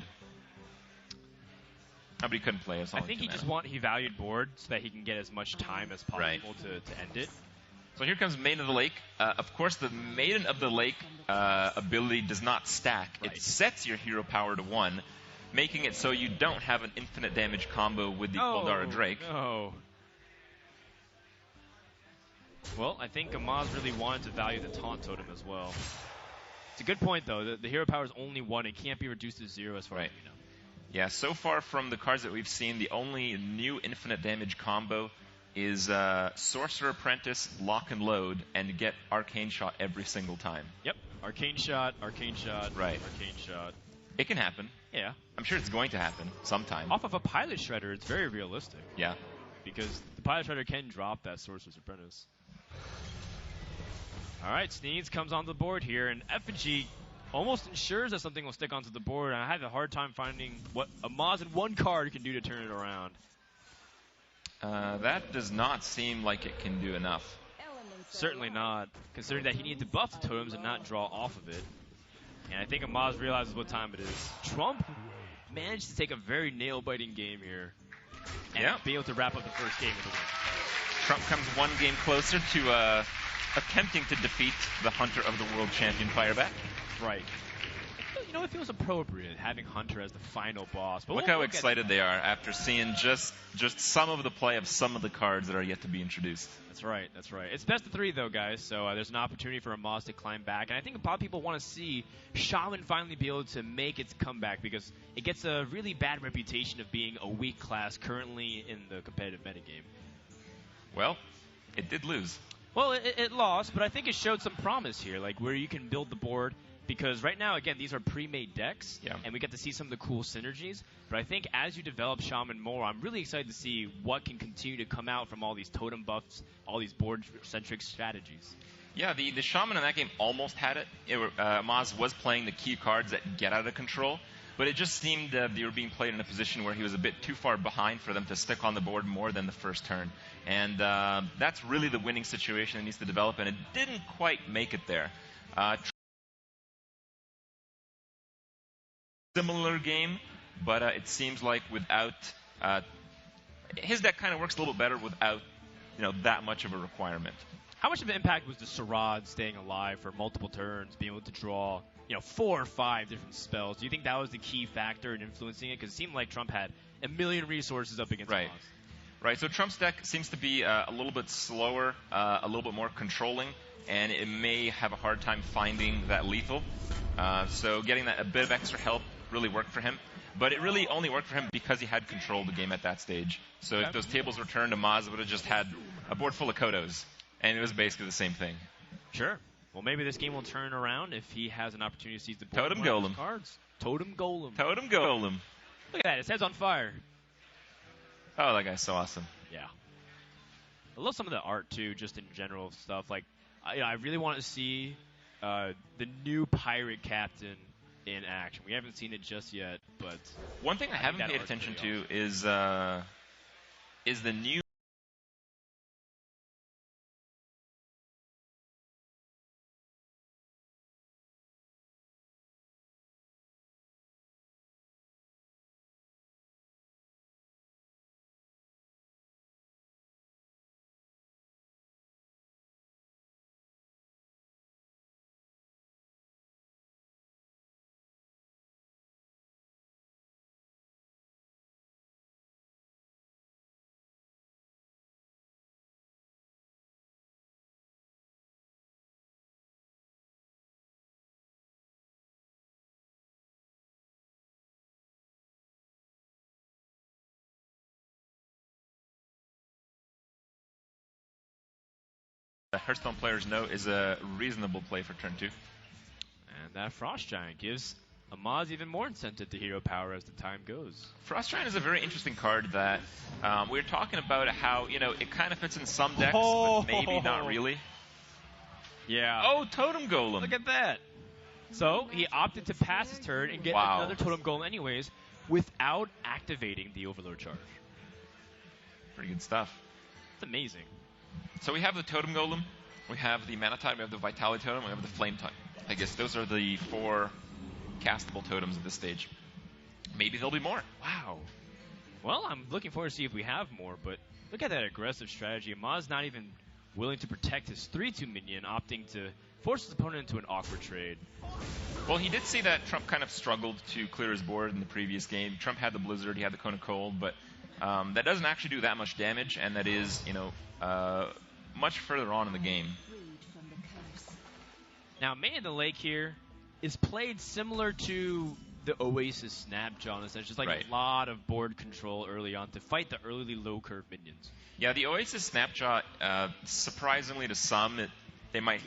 [SPEAKER 4] But he couldn't play us.
[SPEAKER 3] I think he valued board so that he can get as much time as possible to end it.
[SPEAKER 4] So here comes Maiden of the Lake. Of course, the Maiden of the Lake ability does not stack. It sets your hero power to 1, making it so you don't have an infinite damage combo with the Koldara Drake.
[SPEAKER 3] No. Well, I think Amaz really wanted to value the Taunt Totem as well. It's a good point, though. The hero power is only 1. It can't be reduced to 0 as far as we know.
[SPEAKER 4] Yeah, so far from the cards that we've seen, the only new infinite damage combo is Sorcerer Apprentice, Lock and Load, and get Arcane Shot every single time.
[SPEAKER 3] Yep. Arcane Shot, Arcane Shot, Arcane Shot.
[SPEAKER 4] It can happen.
[SPEAKER 3] Yeah.
[SPEAKER 4] I'm sure it's going to happen sometime.
[SPEAKER 3] Off of a Pilot Shredder, it's very realistic.
[SPEAKER 4] Yeah.
[SPEAKER 3] Because the Pilot Shredder can drop that Sorcerer's Apprentice. Alright, Sneeds comes onto the board here, and Effigy almost ensures that something will stick onto the board, and I have a hard time finding what Amaz in 1 card can do to turn it around.
[SPEAKER 4] That does not seem like it can do enough.
[SPEAKER 3] Certainly not, considering that he needs to buff the totems and not draw off of it. And I think Amaz realizes what time it is. Trump managed to take a very nail-biting game here and be able to wrap up the first game with a win.
[SPEAKER 4] Trump comes 1 game closer to attempting to defeat the Hunter of the World Champion Fireback.
[SPEAKER 3] Right. You know, it feels appropriate having Hunter as the final boss. But
[SPEAKER 4] look how excited they are after seeing just some of the play of some of the cards that are yet to be introduced.
[SPEAKER 3] That's right, that's right. It's best of 3, though, guys, so there's an opportunity for Amaz to climb back. And I think a lot of people want to see Shaman finally be able to make its comeback because it gets a really bad reputation of being a weak class currently in the competitive metagame.
[SPEAKER 4] Well, it did lose.
[SPEAKER 3] Well, it lost, but I think it showed some promise here, like where you can build the board. Because right now, again, these are pre-made decks, and we get to see some of the cool synergies. But I think as you develop Shaman more, I'm really excited to see what can continue to come out from all these totem buffs, all these board-centric strategies.
[SPEAKER 4] Yeah, the Shaman in that game almost had it. Amaz was playing the key cards that get out of control, but it just seemed that they were being played in a position where he was a bit too far behind for them to stick on the board more than the first turn. And that's really the winning situation that needs to develop, and it didn't quite make it there. Similar game, but it seems like without his deck kind of works a little bit better without that much of a requirement.
[SPEAKER 3] How much of an impact was the Sharad staying alive for multiple turns, being able to draw 4 or 5 different spells? Do you think that was the key factor in influencing it? Because it seemed like Trump had a million resources up against Amaz.
[SPEAKER 4] Right. So Trump's deck seems to be a little bit slower, a little bit more controlling, and it may have a hard time finding that lethal. So getting a bit of extra help really worked for him, but it really only worked for him because he had control of the game at that stage. So if those tables were turned, Amaz would have just had a board full of Kodos, and it was basically the same thing.
[SPEAKER 3] Sure. Well, maybe this game will turn around if he has an opportunity to seize the board.
[SPEAKER 4] Totem Golem.
[SPEAKER 3] Cards. Totem Golem.
[SPEAKER 4] Totem Golem.
[SPEAKER 3] Look at that. His head's on fire.
[SPEAKER 4] Oh, that guy's so awesome.
[SPEAKER 3] Yeah. I love some of the art, too, just in general stuff. Like, I really want to see the new pirate captain in action. We haven't seen it just yet, but
[SPEAKER 4] one thing I haven't paid attention to is the new Hearthstone players know is a reasonable play for turn 2.
[SPEAKER 3] And that Frost Giant gives Amaz even more incentive to hero power as the time goes.
[SPEAKER 4] Frost Giant is a very interesting card that we were talking about how, it kind of fits in some decks, but maybe not really.
[SPEAKER 3] Yeah.
[SPEAKER 4] Oh, Totem Golem.
[SPEAKER 3] Look at that. So he opted to pass his turn and get another Totem Golem anyways without activating the Overload charge.
[SPEAKER 4] Pretty good stuff.
[SPEAKER 3] It's amazing.
[SPEAKER 4] So we have the Totem Golem, we have the Mana Tide, we have the Vitality Totem, we have the Flame Tide. I guess those are the 4 castable totems at this stage. Maybe there'll be more.
[SPEAKER 3] Wow. Well, I'm looking forward to see if we have more, but look at that aggressive strategy. Amaz not even willing to protect his 3/2 minion, opting to force his opponent into an awkward trade.
[SPEAKER 4] Well, he did see that Trump kind of struggled to clear his board in the previous game. Trump had the Blizzard, he had the Cone of Cold, but that doesn't actually do that much damage, and that is, much further on in the game.
[SPEAKER 3] Now, Mane in the Lake here is played similar to the Oasis Snapjaw in a sense, just like a lot of board control early on to fight the early low curve minions.
[SPEAKER 4] Yeah, the Oasis Snapjaw, surprisingly to some, they might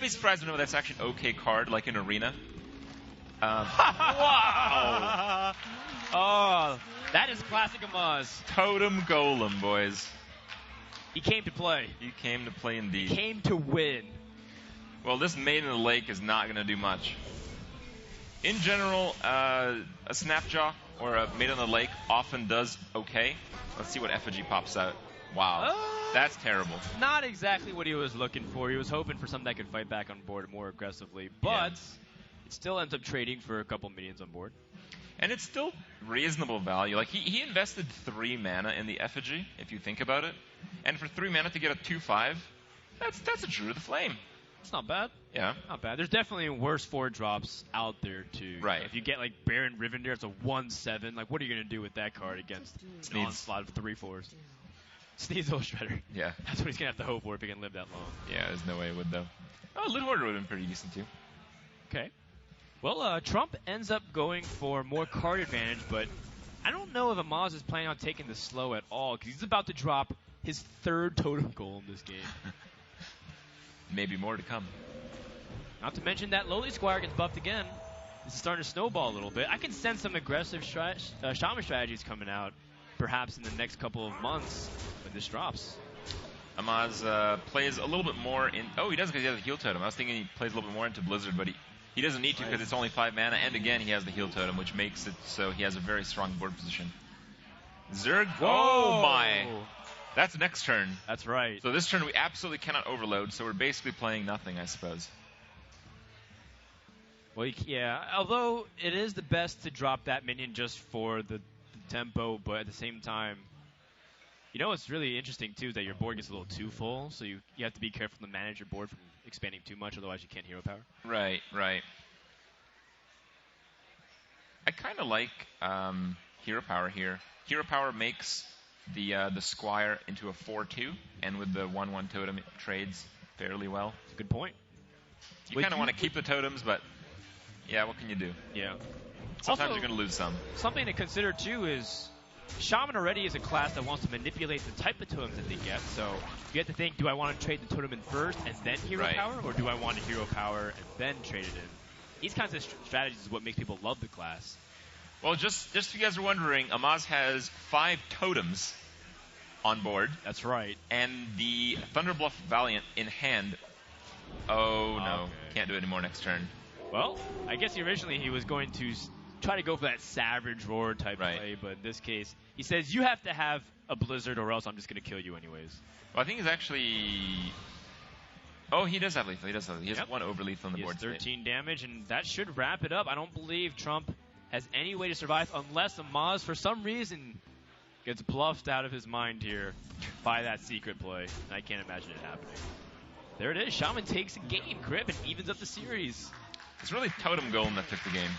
[SPEAKER 4] be surprised to know that's actually an okay card, like in Arena. Wow!
[SPEAKER 3] Oh, that is classic Amaz.
[SPEAKER 4] Totem Golem, boys.
[SPEAKER 3] He came to play.
[SPEAKER 4] He came to play indeed.
[SPEAKER 3] He came to win.
[SPEAKER 4] Well, this Maiden in the Lake is not going to do much. In general, a Snapjaw or a Maiden in the Lake often does okay. Let's see what effigy pops out. Wow. That's terrible.
[SPEAKER 3] Not exactly what he was looking for. He was hoping for something that could fight back on board more aggressively, but it still ends up trading for a couple minions on board.
[SPEAKER 4] And it's still reasonable value. Like, he invested 3 mana in the effigy, if you think about it. And for 3 mana to get a 2/5, that's a Druid of the Flame.
[SPEAKER 3] It's not bad.
[SPEAKER 4] Yeah.
[SPEAKER 3] Not bad. There's definitely worse 4 drops out there, too.
[SPEAKER 4] Right.
[SPEAKER 3] If you get, like, Baron Rivendare, it's a 1/7. Like, what are you going to do with that card against an onslaught of 3/4s? Sneasel Shredder.
[SPEAKER 4] Yeah.
[SPEAKER 3] That's what he's going to have to hope for if he can live that long.
[SPEAKER 4] Yeah, there's no way it would, though. Oh, Loot Hoarder would have been pretty decent, too.
[SPEAKER 3] Okay. Well, Trump ends up going for more card advantage, but I don't know if Amaz is planning on taking the slow at all, because he's about to drop his 3rd Totem Golem this game.
[SPEAKER 4] Maybe more to come.
[SPEAKER 3] Not to mention that Lowly Squire gets buffed again. This is starting to snowball a little bit. I can sense some aggressive Shaman strategies coming out, perhaps in the next couple of months when this drops.
[SPEAKER 4] Amaz plays a little bit more in... Oh, he doesn't because he has the Heal Totem. I was thinking he plays a little bit more into Blizzard, but he doesn't need to because it's only 5 mana, and again, he has the Heal Totem, which makes it so he has a very strong board position. Zerg... Oh, my! That's next turn.
[SPEAKER 3] That's right.
[SPEAKER 4] So this turn we absolutely cannot overload, so we're basically playing nothing, I suppose.
[SPEAKER 3] Well, yeah, although it is the best to drop that minion just for the tempo, but at the same time, what's really interesting, too, is that your board gets a little too full, so you have to be careful to manage your board from expanding too much, otherwise you can't hero power.
[SPEAKER 4] Right. I kind of like hero power here. Hero power makes the Squire into a 4/2, and with the 1/1 totem, it trades fairly well.
[SPEAKER 3] Good point.
[SPEAKER 4] You kind of want to keep the totems, but yeah, what can you do?
[SPEAKER 3] Yeah.
[SPEAKER 4] Sometimes
[SPEAKER 3] also,
[SPEAKER 4] you're going to lose some.
[SPEAKER 3] Something to consider, too, is Shaman already is a class that wants to manipulate the type of totems that they get, so you have to think, do I want to trade the totem in first and then hero power, or do I want to hero power and then trade it in? These kinds of strategies is what makes people love the class.
[SPEAKER 4] Well, just if you guys are wondering, Amaz has 5 totems on board.
[SPEAKER 3] That's right.
[SPEAKER 4] And the Thunderbluff Valiant in hand. Oh, no. Can't do it anymore next turn.
[SPEAKER 3] Well, I guess originally he was going to try to go for that Savage Roar type play, but in this case, he says, you have to have a Blizzard or else I'm just going to kill you anyways.
[SPEAKER 4] Well, I think he's actually... Oh, he does have lethal. He has 1 over lethal on the board.
[SPEAKER 3] 13 damage, and that should wrap it up. I don't believe Trump has any way to survive unless Amaz, for some reason, gets bluffed out of his mind here by that secret play. And I can't imagine it happening. There it is. Shaman takes a game, Crib, and evens up the series.
[SPEAKER 4] It's really Totem Golem that took the game.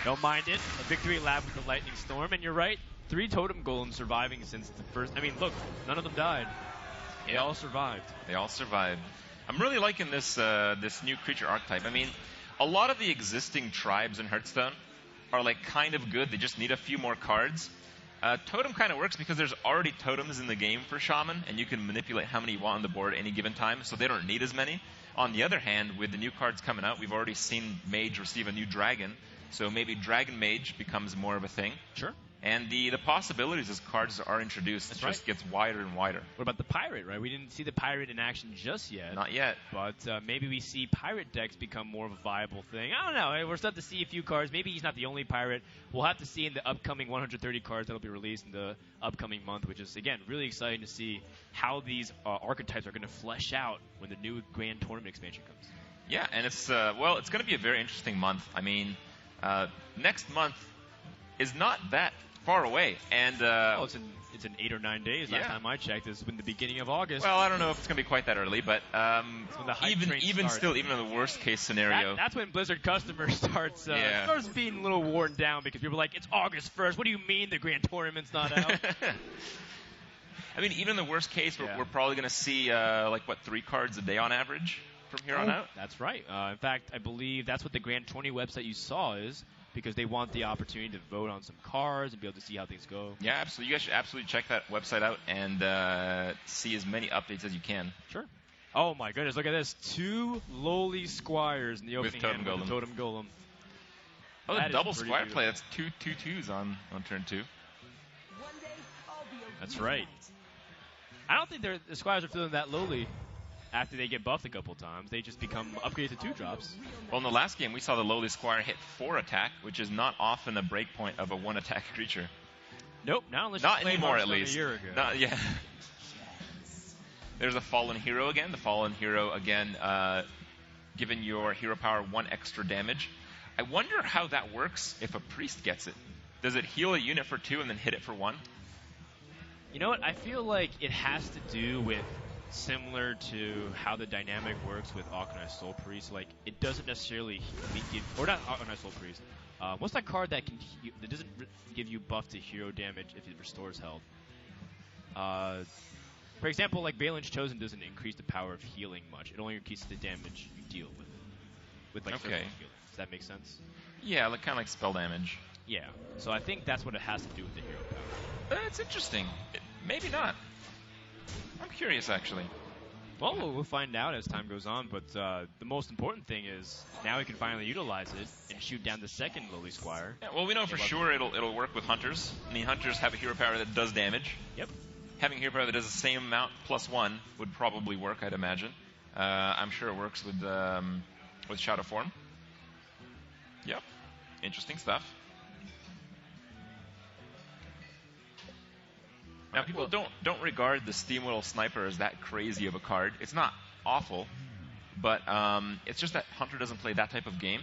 [SPEAKER 3] Don't mind it. A victory lap with the Lightning Storm, and you're right. 3 Totem Golems surviving since the first... I mean, look, none of them died. They all survived.
[SPEAKER 4] They all survived. I'm really liking this this new creature archetype. I mean, a lot of the existing tribes in Hearthstone are like kind of good. They just need a few more cards. Totem kind of works because there's already totems in the game for Shaman, and you can manipulate how many you want on the board at any given time, so they don't need as many. On the other hand, with the new cards coming out, we've already seen Mage receive a new Dragon, so maybe Dragon Mage becomes more of a thing.
[SPEAKER 3] Sure.
[SPEAKER 4] And the possibilities as cards are introduced just gets wider and wider.
[SPEAKER 3] What about the Pirate, right? We didn't see the Pirate in action just yet.
[SPEAKER 4] Not yet.
[SPEAKER 3] But maybe we see Pirate decks become more of a viable thing. I don't know. We're starting to see a few cards. Maybe he's not the only Pirate. We'll have to see in the upcoming 130 cards that will be released in the upcoming month, which is, again, really exciting to see how these archetypes are going to flesh out when the new Grand Tournament expansion comes.
[SPEAKER 4] Yeah, and it's going to be a very interesting month. I mean, next month is not that far away, and
[SPEAKER 3] it's in 8 or 9 days. Last time I checked, it's in the beginning of August.
[SPEAKER 4] Well, I don't know if it's going to be quite that early, but even in the worst case scenario,
[SPEAKER 3] that's when Blizzard customers starts being a little worn down because people are like, it's August 1st. What do you mean the Grand Tournament's not out?
[SPEAKER 4] I mean, even in the worst case, we're probably going to see 3 cards a day on average from here on out.
[SPEAKER 3] That's right. In fact, I believe that's what the Grand Tourney website you saw is, because they want the opportunity to vote on some cards and be able to see how things go.
[SPEAKER 4] Yeah, absolutely. You guys should absolutely check that website out and see as many updates as you can.
[SPEAKER 3] Sure. Oh my goodness, look at this. 2 lowly Squires in the opening hand with the Totem Golem.
[SPEAKER 4] Oh, the double Squire play. That's 2 2/2s on turn 2.
[SPEAKER 3] That's right. I don't think the Squires are feeling that lowly after they get buffed a couple times. They just become upgraded to 2 drops.
[SPEAKER 4] Well, in the last game, we saw the lowly Squire hit 4 attack, which is not often a breakpoint of a 1 attack creature.
[SPEAKER 3] Nope, not
[SPEAKER 4] anymore at least.
[SPEAKER 3] A year ago.
[SPEAKER 4] Yeah. There's a Fallen Hero again. The Fallen Hero again, giving your hero power 1 extra damage. I wonder how that works if a priest gets it. Does it heal a unit for 2 and then hit it for 1?
[SPEAKER 3] You know what? I feel like it has to do with similar to how the dynamic works with Organized Soul Priest. Like, it doesn't necessarily give, or not Organized Soul Priest. What's that card that that doesn't give you buff to hero damage if it restores health? For example, like Valen's Chosen doesn't increase the power of healing much. It only increases the damage you deal with like healing. Does that make sense?
[SPEAKER 4] Yeah, like kind of like spell damage.
[SPEAKER 3] Yeah. So I think that's what it has to do with the hero power.
[SPEAKER 4] That's interesting. Maybe not. I'm curious, actually.
[SPEAKER 3] Well, we'll find out as time goes on, but the most important thing is now we can finally utilize it and shoot down the second Lowly Squire.
[SPEAKER 4] Yeah, well, we know for sure it'll work with Hunters. I mean, Hunters have a hero power that does damage.
[SPEAKER 3] Yep.
[SPEAKER 4] Having a hero power that does the same amount plus 1 would probably work, I'd imagine. I'm sure it works with Shadow Form. Yep. Interesting stuff. Now, people don't regard the Steamwheel Sniper as that crazy of a card. It's not awful, but it's just that Hunter doesn't play that type of game.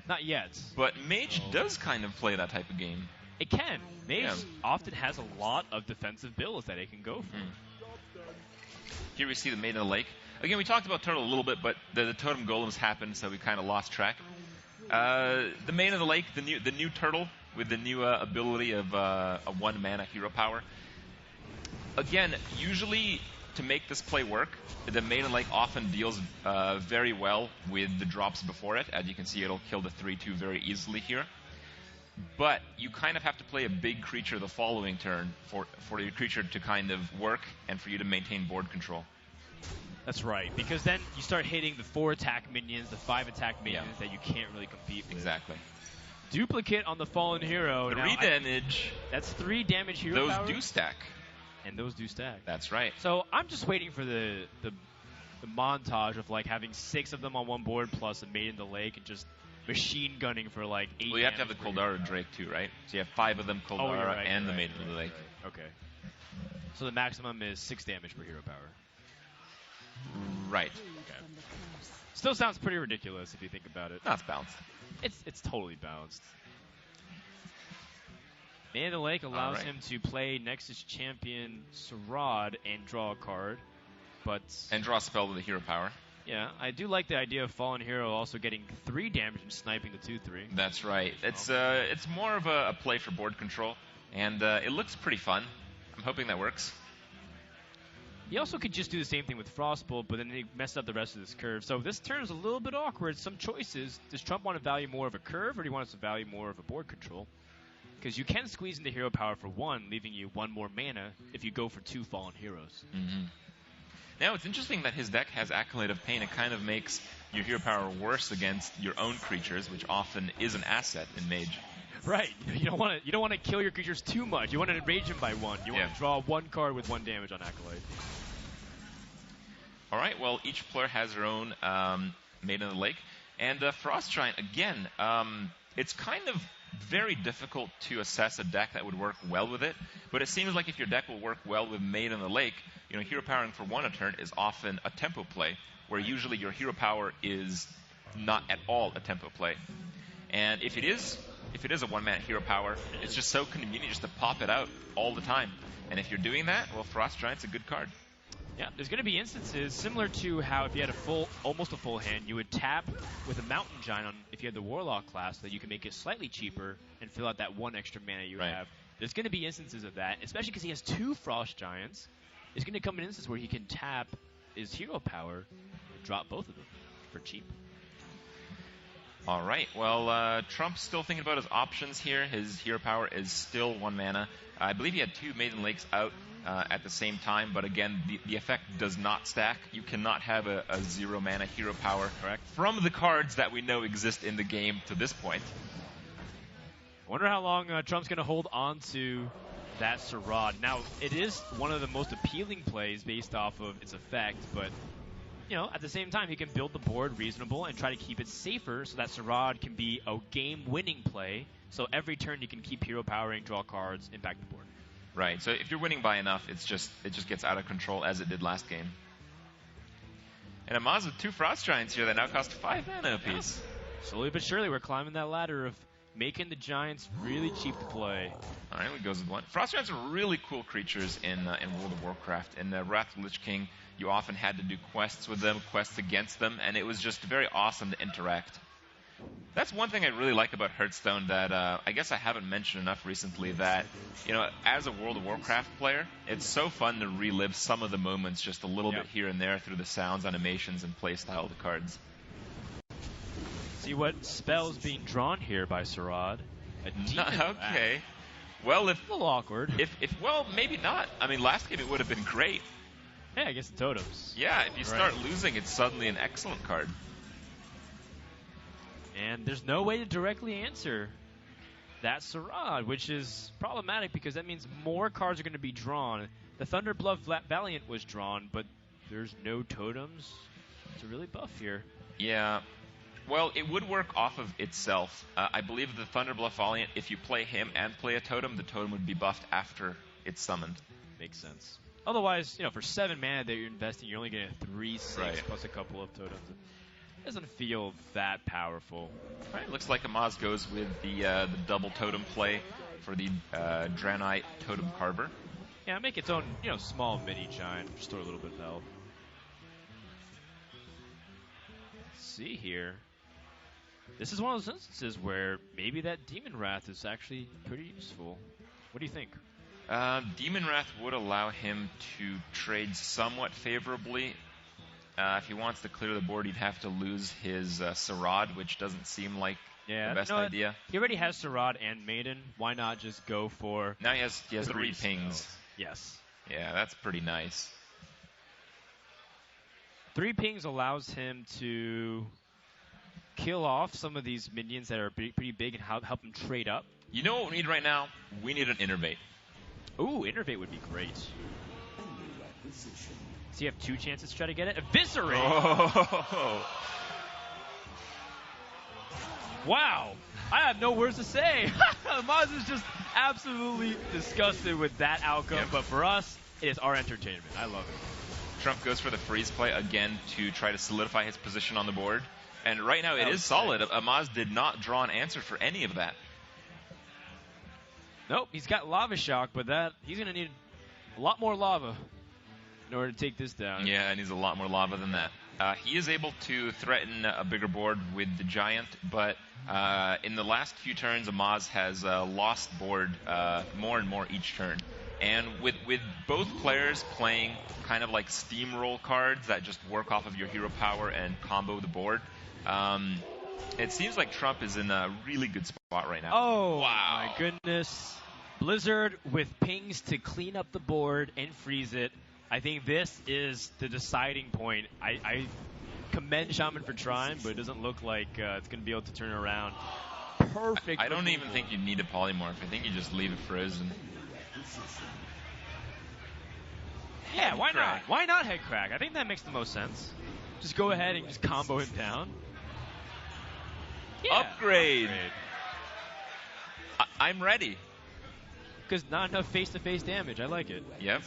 [SPEAKER 3] Not yet.
[SPEAKER 4] But Mage does kind of play that type of game.
[SPEAKER 3] It can. Mage often has a lot of defensive builds that it can go for.
[SPEAKER 4] Here we see the Maiden of the Lake. Again, we talked about Turtle a little bit, but the Totem Golems happened, so we kind of lost track. The Maiden of the Lake, the new Turtle with the new ability of a 1 mana hero power. Again, usually to make this play work, the Maiden Lake often deals very well with the drops before it. As you can see, it'll kill the 3/2 very easily here. but you kind of have to play a big creature the following turn for your creature to kind of work and for you to maintain board control.
[SPEAKER 3] That's right, because then you start hitting the 4 attack minions, the 5 attack minions that you can't really compete with.
[SPEAKER 4] Exactly.
[SPEAKER 3] Duplicate on the Fallen Hero.
[SPEAKER 4] 3 damage.
[SPEAKER 3] That's 3 damage hero power.
[SPEAKER 4] Those do stack.
[SPEAKER 3] And those do stack.
[SPEAKER 4] That's right.
[SPEAKER 3] So I'm just waiting for the montage of like having 6 of them on one board plus a Maid in the Lake and just machine gunning for like 8.
[SPEAKER 4] Well, you have to have the Koldara Drake too, right? So you have 5 of them, Koldara and the Maid in the Lake.
[SPEAKER 3] Right. Okay. So the maximum is 6 damage per hero power.
[SPEAKER 4] Right.
[SPEAKER 3] Okay. Still sounds pretty ridiculous if you think about it.
[SPEAKER 4] No, it's balanced.
[SPEAKER 3] It's totally balanced. Maid in the Lake allows him to play Nexus Champion Sarad and draw a card,
[SPEAKER 4] and draw a spell with a hero power.
[SPEAKER 3] Yeah, I do like the idea of Fallen Hero also getting 3 damage and sniping the 2/3.
[SPEAKER 4] That's right. It's more of a play for board control, and it looks pretty fun. I'm hoping that works.
[SPEAKER 3] He also could just do the same thing with Frostbolt, but then he messed up the rest of this curve. So this turn is a little bit awkward. Some choices. Does Trump want to value more of a curve, or do he want us to value more of a board control? Because you can squeeze into hero power for 1, leaving you 1 more mana if you go for 2 Fallen Heroes.
[SPEAKER 4] Mm-hmm. Now, it's interesting that his deck has Acolyte of Pain. It kind of makes your hero power worse against your own creatures, which often is an asset in Mage.
[SPEAKER 3] Right. You don't want to kill your creatures too much. You want to enrage them by 1. You want to draw 1 card with 1 damage on Acolyte.
[SPEAKER 4] All right. Well, each player has their own Maid in the Lake. And Frost Giant, again, it's kind of very difficult to assess a deck that would work well with it. But it seems like if your deck will work well with Maid in the Lake, hero powering for 1 a turn is often a tempo play, where usually your hero power is not at all a tempo play. And if it is a 1-mana hero power, it's just so convenient just to pop it out all the time. And if you're doing that, well, Frost Giant's a good card.
[SPEAKER 3] Yeah, there's going to be instances similar to how if you had almost a full hand, you would tap with a Mountain Giant on if you had the Warlock class, so that you can make it slightly cheaper and fill out that 1 extra mana you have. There's going to be instances of that, especially because he has 2 Frost Giants. There's going to come an instance where he can tap his hero power and drop both of them for cheap.
[SPEAKER 4] All right. Well, Trump's still thinking about his options here. His hero power is still 1 mana. I believe he had 2 Maiden Lakes out at the same time, but again, the effect does not stack. You cannot have a 0 mana hero power from the cards that we know exist in the game to this point.
[SPEAKER 3] I wonder how long Trump's going to hold on to that Sarad. Now, it is one of the most appealing plays based off of its effect, but at the same time, he can build the board reasonable and try to keep it safer so that Sarad can be a game-winning play. So every turn you can keep hero powering, draw cards, impact the board.
[SPEAKER 4] Right. So if you're winning by enough, it just gets out of control as it did last game. And Amaz with 2 Frost Giants here that now cost 5 mana apiece.
[SPEAKER 3] Slowly but surely, we're climbing that ladder of making the Giants really cheap to play.
[SPEAKER 4] All right, we goes with 1. Frost Giants are really cool creatures in World of Warcraft. In Wrath of the Lich King, you often had to do quests with them, quests against them, and it was just very awesome to interact. That's one thing I really like about Hearthstone that I guess I haven't mentioned enough recently, that, as a World of Warcraft player, it's so fun to relive some of the moments just a little bit here and there through the sounds, animations, and playstyle of the cards.
[SPEAKER 3] See what spell's being drawn here by Sarad. A demon
[SPEAKER 4] okay. Well,
[SPEAKER 3] a little awkward.
[SPEAKER 4] Well, maybe not. I mean, last game it would have been great.
[SPEAKER 3] Yeah, I guess the totems.
[SPEAKER 4] Yeah, if you start losing, it's suddenly an excellent card.
[SPEAKER 3] And there's no way to directly answer that Sarad, which is problematic because that means more cards are going to be drawn. The Thunderbluff Valiant was drawn, but there's no totems to really buff here.
[SPEAKER 4] Yeah. Well, it would work off of itself. I believe the Thunderbluff Valiant, if you play him and play a totem, the totem would be buffed after it's summoned.
[SPEAKER 3] Makes sense. Otherwise, for 7 mana that you're investing, you're only getting a 3/6 plus a couple of totems. It doesn't feel that powerful.
[SPEAKER 4] All right, looks like Amaz goes with the double totem play for the Draenei Totem Carver.
[SPEAKER 3] Yeah, make its own, small mini giant, restore a little bit of health. Let's see here. This is one of those instances where maybe that Demon Wrath is actually pretty useful. What do you think?
[SPEAKER 4] Demon Wrath would allow him to trade somewhat favorably. If he wants to clear the board, he'd have to lose his Sarad, which doesn't seem like
[SPEAKER 3] Yeah,
[SPEAKER 4] the best idea.
[SPEAKER 3] He already has Sarad and Maiden. Why not just go for...
[SPEAKER 4] Now he has 3 pings.
[SPEAKER 3] Yes.
[SPEAKER 4] Yeah, that's pretty nice.
[SPEAKER 3] 3 pings allows him to kill off some of these minions that are pretty big and help him trade up.
[SPEAKER 4] You know what we need right now? We need an Innervate.
[SPEAKER 3] Ooh, Innervate would be great. So you have 2 chances to try to get it. Eviscerate!
[SPEAKER 4] Oh.
[SPEAKER 3] Wow! I have no words to say. Maz is just absolutely disgusted with that outcome. Yep. But for us, it is our entertainment. I love it.
[SPEAKER 4] Trump goes for the freeze play again to try to solidify his position on the board. And right now it is solid. Amaz did not draw an answer for any of that.
[SPEAKER 3] Nope, he's got Lava Shock, but he's going to need a lot more lava in order to take this down.
[SPEAKER 4] Yeah, it needs a lot more lava than that. He is able to threaten a bigger board with the Giant, but in the last few turns, Amaz has lost board more and more each turn. And with both players playing kind of like steamroll cards that just work off of your hero power and combo the board, it seems like Trump is in a really good spot right now.
[SPEAKER 3] Oh, wow. My goodness. Blizzard with pings to clean up the board and freeze it. I think this is the deciding point. I commend Shaman for trying, but it doesn't look like it's going to be able to turn it around. Perfect.
[SPEAKER 4] I don't even think you need a polymorph. I think you just leave it frozen.
[SPEAKER 3] Yeah, why not? Why not head crack? I think that makes the most sense. Just go ahead and just combo him down. Yeah.
[SPEAKER 4] Upgrade. I'm ready.
[SPEAKER 3] Because not enough face-to-face damage. I like it.
[SPEAKER 4] Yep.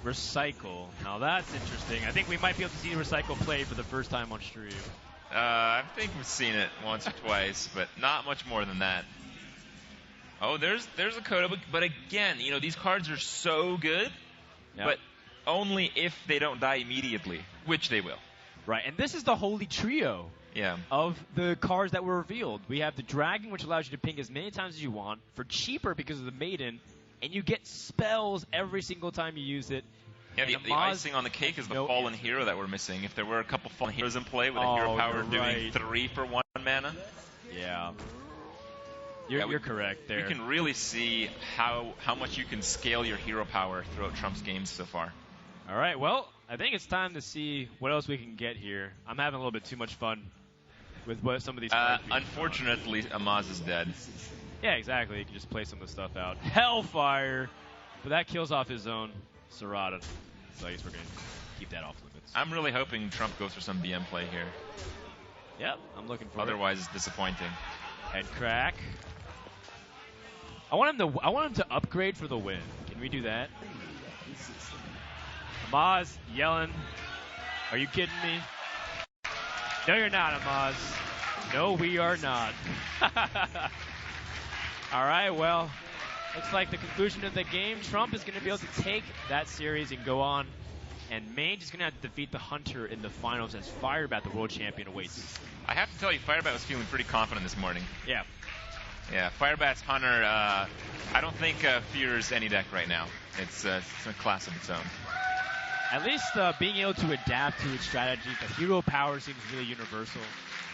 [SPEAKER 3] Recycle. Now that's interesting. I think we might be able to see Recycle play for the first time on stream.
[SPEAKER 4] I think we've seen it once or twice, but not much more than that. Oh, there's a Coda, but again, these cards are so good, but only if they don't die immediately, which they will.
[SPEAKER 3] Right, and this is the holy trio of the cards that were revealed. We have the Dragon, which allows you to ping as many times as you want for cheaper because of the Maiden, and you get spells every single time you use it.
[SPEAKER 4] Yeah, the icing on the cake is the Fallen Hero that we're missing. If there were a couple Fallen Heroes in play with a hero power doing 3 for 1 mana.
[SPEAKER 3] Yeah. You're correct there.
[SPEAKER 4] You can really see how much you can scale your hero power throughout Trump's games so far.
[SPEAKER 3] All right, well, I think it's time to see what else we can get here. I'm having a little bit too much fun with what some of these cards.
[SPEAKER 4] Unfortunately, Amaz is dead.
[SPEAKER 3] Yeah, exactly. You can just play some of the stuff out. Hellfire! But that kills off his own Sarada. So I guess we're going to keep that off limits.
[SPEAKER 4] I'm really hoping Trump goes for some BM play here.
[SPEAKER 3] Yep, I'm looking for
[SPEAKER 4] Otherwise, it's disappointing.
[SPEAKER 3] Head crack. I want him to upgrade for the win. Can we do that? Amaz yelling. Are you kidding me? No, you're not, Amaz. No, we are not. All right, well, looks like the conclusion of the game. Trump is going to be able to take that series and go on. And Mage is going to have to defeat the Hunter in the finals as Firebat, the world champion, awaits.
[SPEAKER 4] I have to tell you, Firebat was feeling pretty confident this morning.
[SPEAKER 3] Yeah.
[SPEAKER 4] Yeah, Firebat's Hunter, I don't think fears any deck right now. It's a class of its own.
[SPEAKER 3] At least being able to adapt to its strategy, the hero power seems really universal.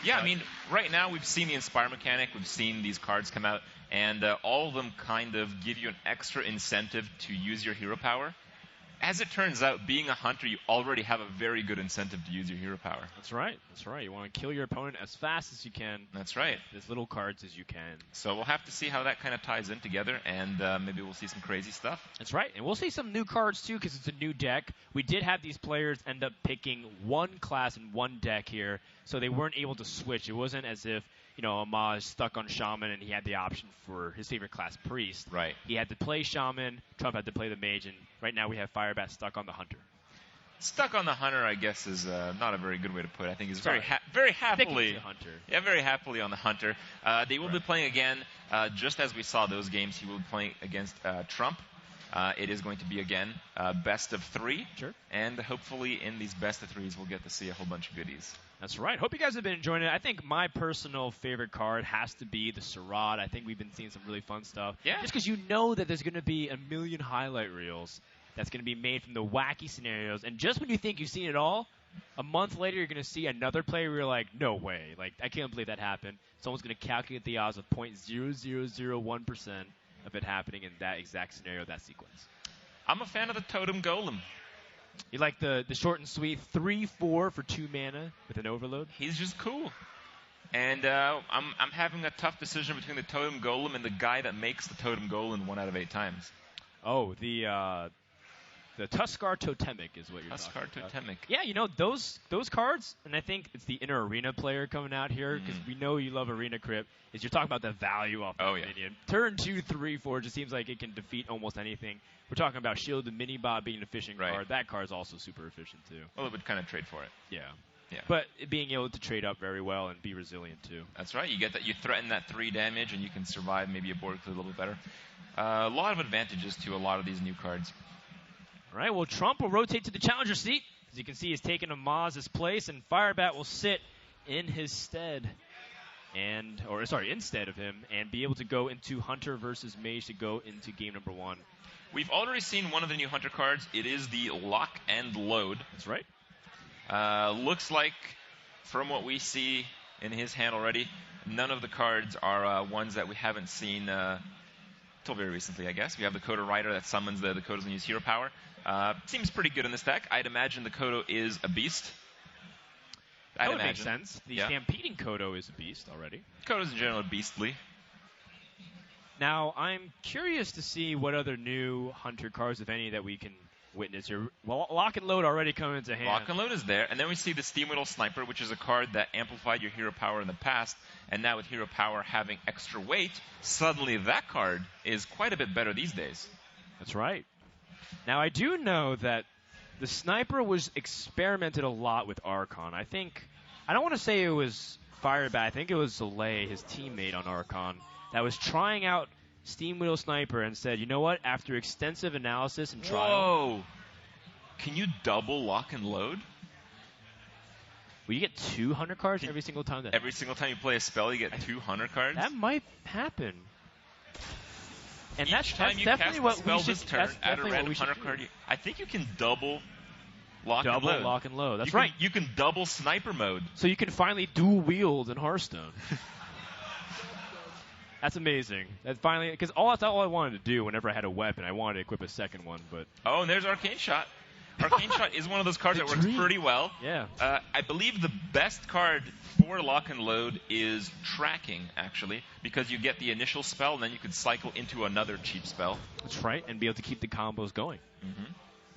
[SPEAKER 4] Yeah, I mean, right now we've seen the Inspire mechanic, we've seen these cards come out, and all of them kind of give you an extra incentive to use your hero power. As it turns out, being a hunter, you already have a very good incentive to use your hero power.
[SPEAKER 3] That's right. That's right. You want to kill your opponent as fast as you can.
[SPEAKER 4] That's right.
[SPEAKER 3] As little cards as you can.
[SPEAKER 4] So we'll have to see how that kind of ties in together, and maybe we'll see some crazy stuff.
[SPEAKER 3] That's right. And we'll see some new cards, too, because it's a new deck. We did have these players end up picking one class and one deck here, so they weren't able to switch. It wasn't as if, Amaz stuck on Shaman and he had the option for his favorite class, Priest.
[SPEAKER 4] Right.
[SPEAKER 3] He had to play Shaman, Trump had to play the Mage, and right now we have Firebat stuck on the Hunter.
[SPEAKER 4] Stuck on the Hunter, I guess, is not a very good way to put it. I think he's very happily,
[SPEAKER 3] Hunter.
[SPEAKER 4] Yeah, very happily on the Hunter. They will be playing again, just as we saw those games. He will be playing against Trump. It is going to be, again, best of 3.
[SPEAKER 3] Sure.
[SPEAKER 4] And hopefully in these best of 3s, we'll get to see a whole bunch of goodies.
[SPEAKER 3] That's right. Hope you guys have been enjoying it. I think my personal favorite card has to be the Sarad. I think we've been seeing some really fun stuff.
[SPEAKER 4] Yeah.
[SPEAKER 3] Just because you know that there's going to be a million highlight reels that's going to be made from the wacky scenarios. And just when you think you've seen it all, A month later, you're going to see another player where you're like, no way. Like, I can't believe that happened. Someone's going to calculate the odds of 0.0001% of it happening in that exact scenario, that sequence.
[SPEAKER 4] I'm a fan of the Totem Golem.
[SPEAKER 3] You like the short and sweet 3/4 for 2 mana with an overload?
[SPEAKER 4] He's just cool. And I'm having a tough decision between the Totem Golem and the guy that makes the Totem Golem 1 out of 8 times.
[SPEAKER 3] Oh, the Tuskar Totemic is what you're talking about.
[SPEAKER 4] Tuskar Totemic.
[SPEAKER 3] Yeah, you know, those cards, and I think it's the inner arena player coming out here, because we know you love Arena Crypt, is you're talking about the value off the minion. Turn 2, 3, 4 just seems like it can defeat almost anything. We're talking about Shield the Mini-Bot being an efficient card. That card's also super efficient, too.
[SPEAKER 4] Well, it would kind of trade for it.
[SPEAKER 3] Yeah.
[SPEAKER 4] Yeah.
[SPEAKER 3] But being able to trade up very well and be resilient, too.
[SPEAKER 4] That's right. You get that. You threaten that 3 damage, and you can survive maybe a board a little bit better. A lot of advantages to a lot of these new cards.
[SPEAKER 3] All right, well, Trump will rotate to the challenger seat. As you can see, he's taken a Maz's place, and Firebat will sit in his stead. Instead of him, and be able to go into Hunter versus Mage to go into game number 1.
[SPEAKER 4] We've already seen one of the new Hunter cards. It is the Lock and Load.
[SPEAKER 3] That's right.
[SPEAKER 4] Looks like, from what we see in his hand already, none of the cards are ones that we haven't seen till very recently, I guess. We have the Coda Rider that summons the Kodos and use hero power. Seems pretty good in this deck. I'd imagine the Kodo is a beast.
[SPEAKER 3] That would make sense. The Stampeding Kodo is a beast already.
[SPEAKER 4] Kodos in general are beastly.
[SPEAKER 3] Now, I'm curious to see what other new Hunter cards, if any, that we can witness here. Well, Lock and Load already come into hand.
[SPEAKER 4] Lock and Load is there, and then we see the Steam Whittle Sniper, which is a card that amplified your hero power in the past, and now with hero power having extra weight, suddenly that card is quite a bit better these days.
[SPEAKER 3] That's right. Now, I do know that the Sniper was experimented a lot with Archon. I don't want to say it was Firebat. I think it was Soleil, his teammate on Archon, that was trying out Steam Wheel Sniper and said, you know what, after extensive analysis and trial...
[SPEAKER 4] Whoa! Can you double Lock and Load?
[SPEAKER 3] Will you get 200 cards every single time?
[SPEAKER 4] Every single time you play a spell, you get 200 cards?
[SPEAKER 3] That might happen. And
[SPEAKER 4] Each time you
[SPEAKER 3] definitely
[SPEAKER 4] cast
[SPEAKER 3] what
[SPEAKER 4] a spell
[SPEAKER 3] we should,
[SPEAKER 4] this turn, add a random 100 card. I think you can double Lock and Load.
[SPEAKER 3] Lock and Load. That's right.
[SPEAKER 4] You can double Sniper Mode.
[SPEAKER 3] So you can finally dual wield in Hearthstone. That's amazing. That's finally, because that's all I wanted to do whenever I had a weapon. I wanted to equip a second one, but...
[SPEAKER 4] Oh, and there's Arcane Shot. Arcane Shot is one of those cards that works pretty well.
[SPEAKER 3] Yeah.
[SPEAKER 4] I believe the best card for Lock and Load is Tracking, actually, because you get the initial spell, and then you can cycle into another cheap spell.
[SPEAKER 3] That's right, and be able to keep the combos going. Mm-hmm.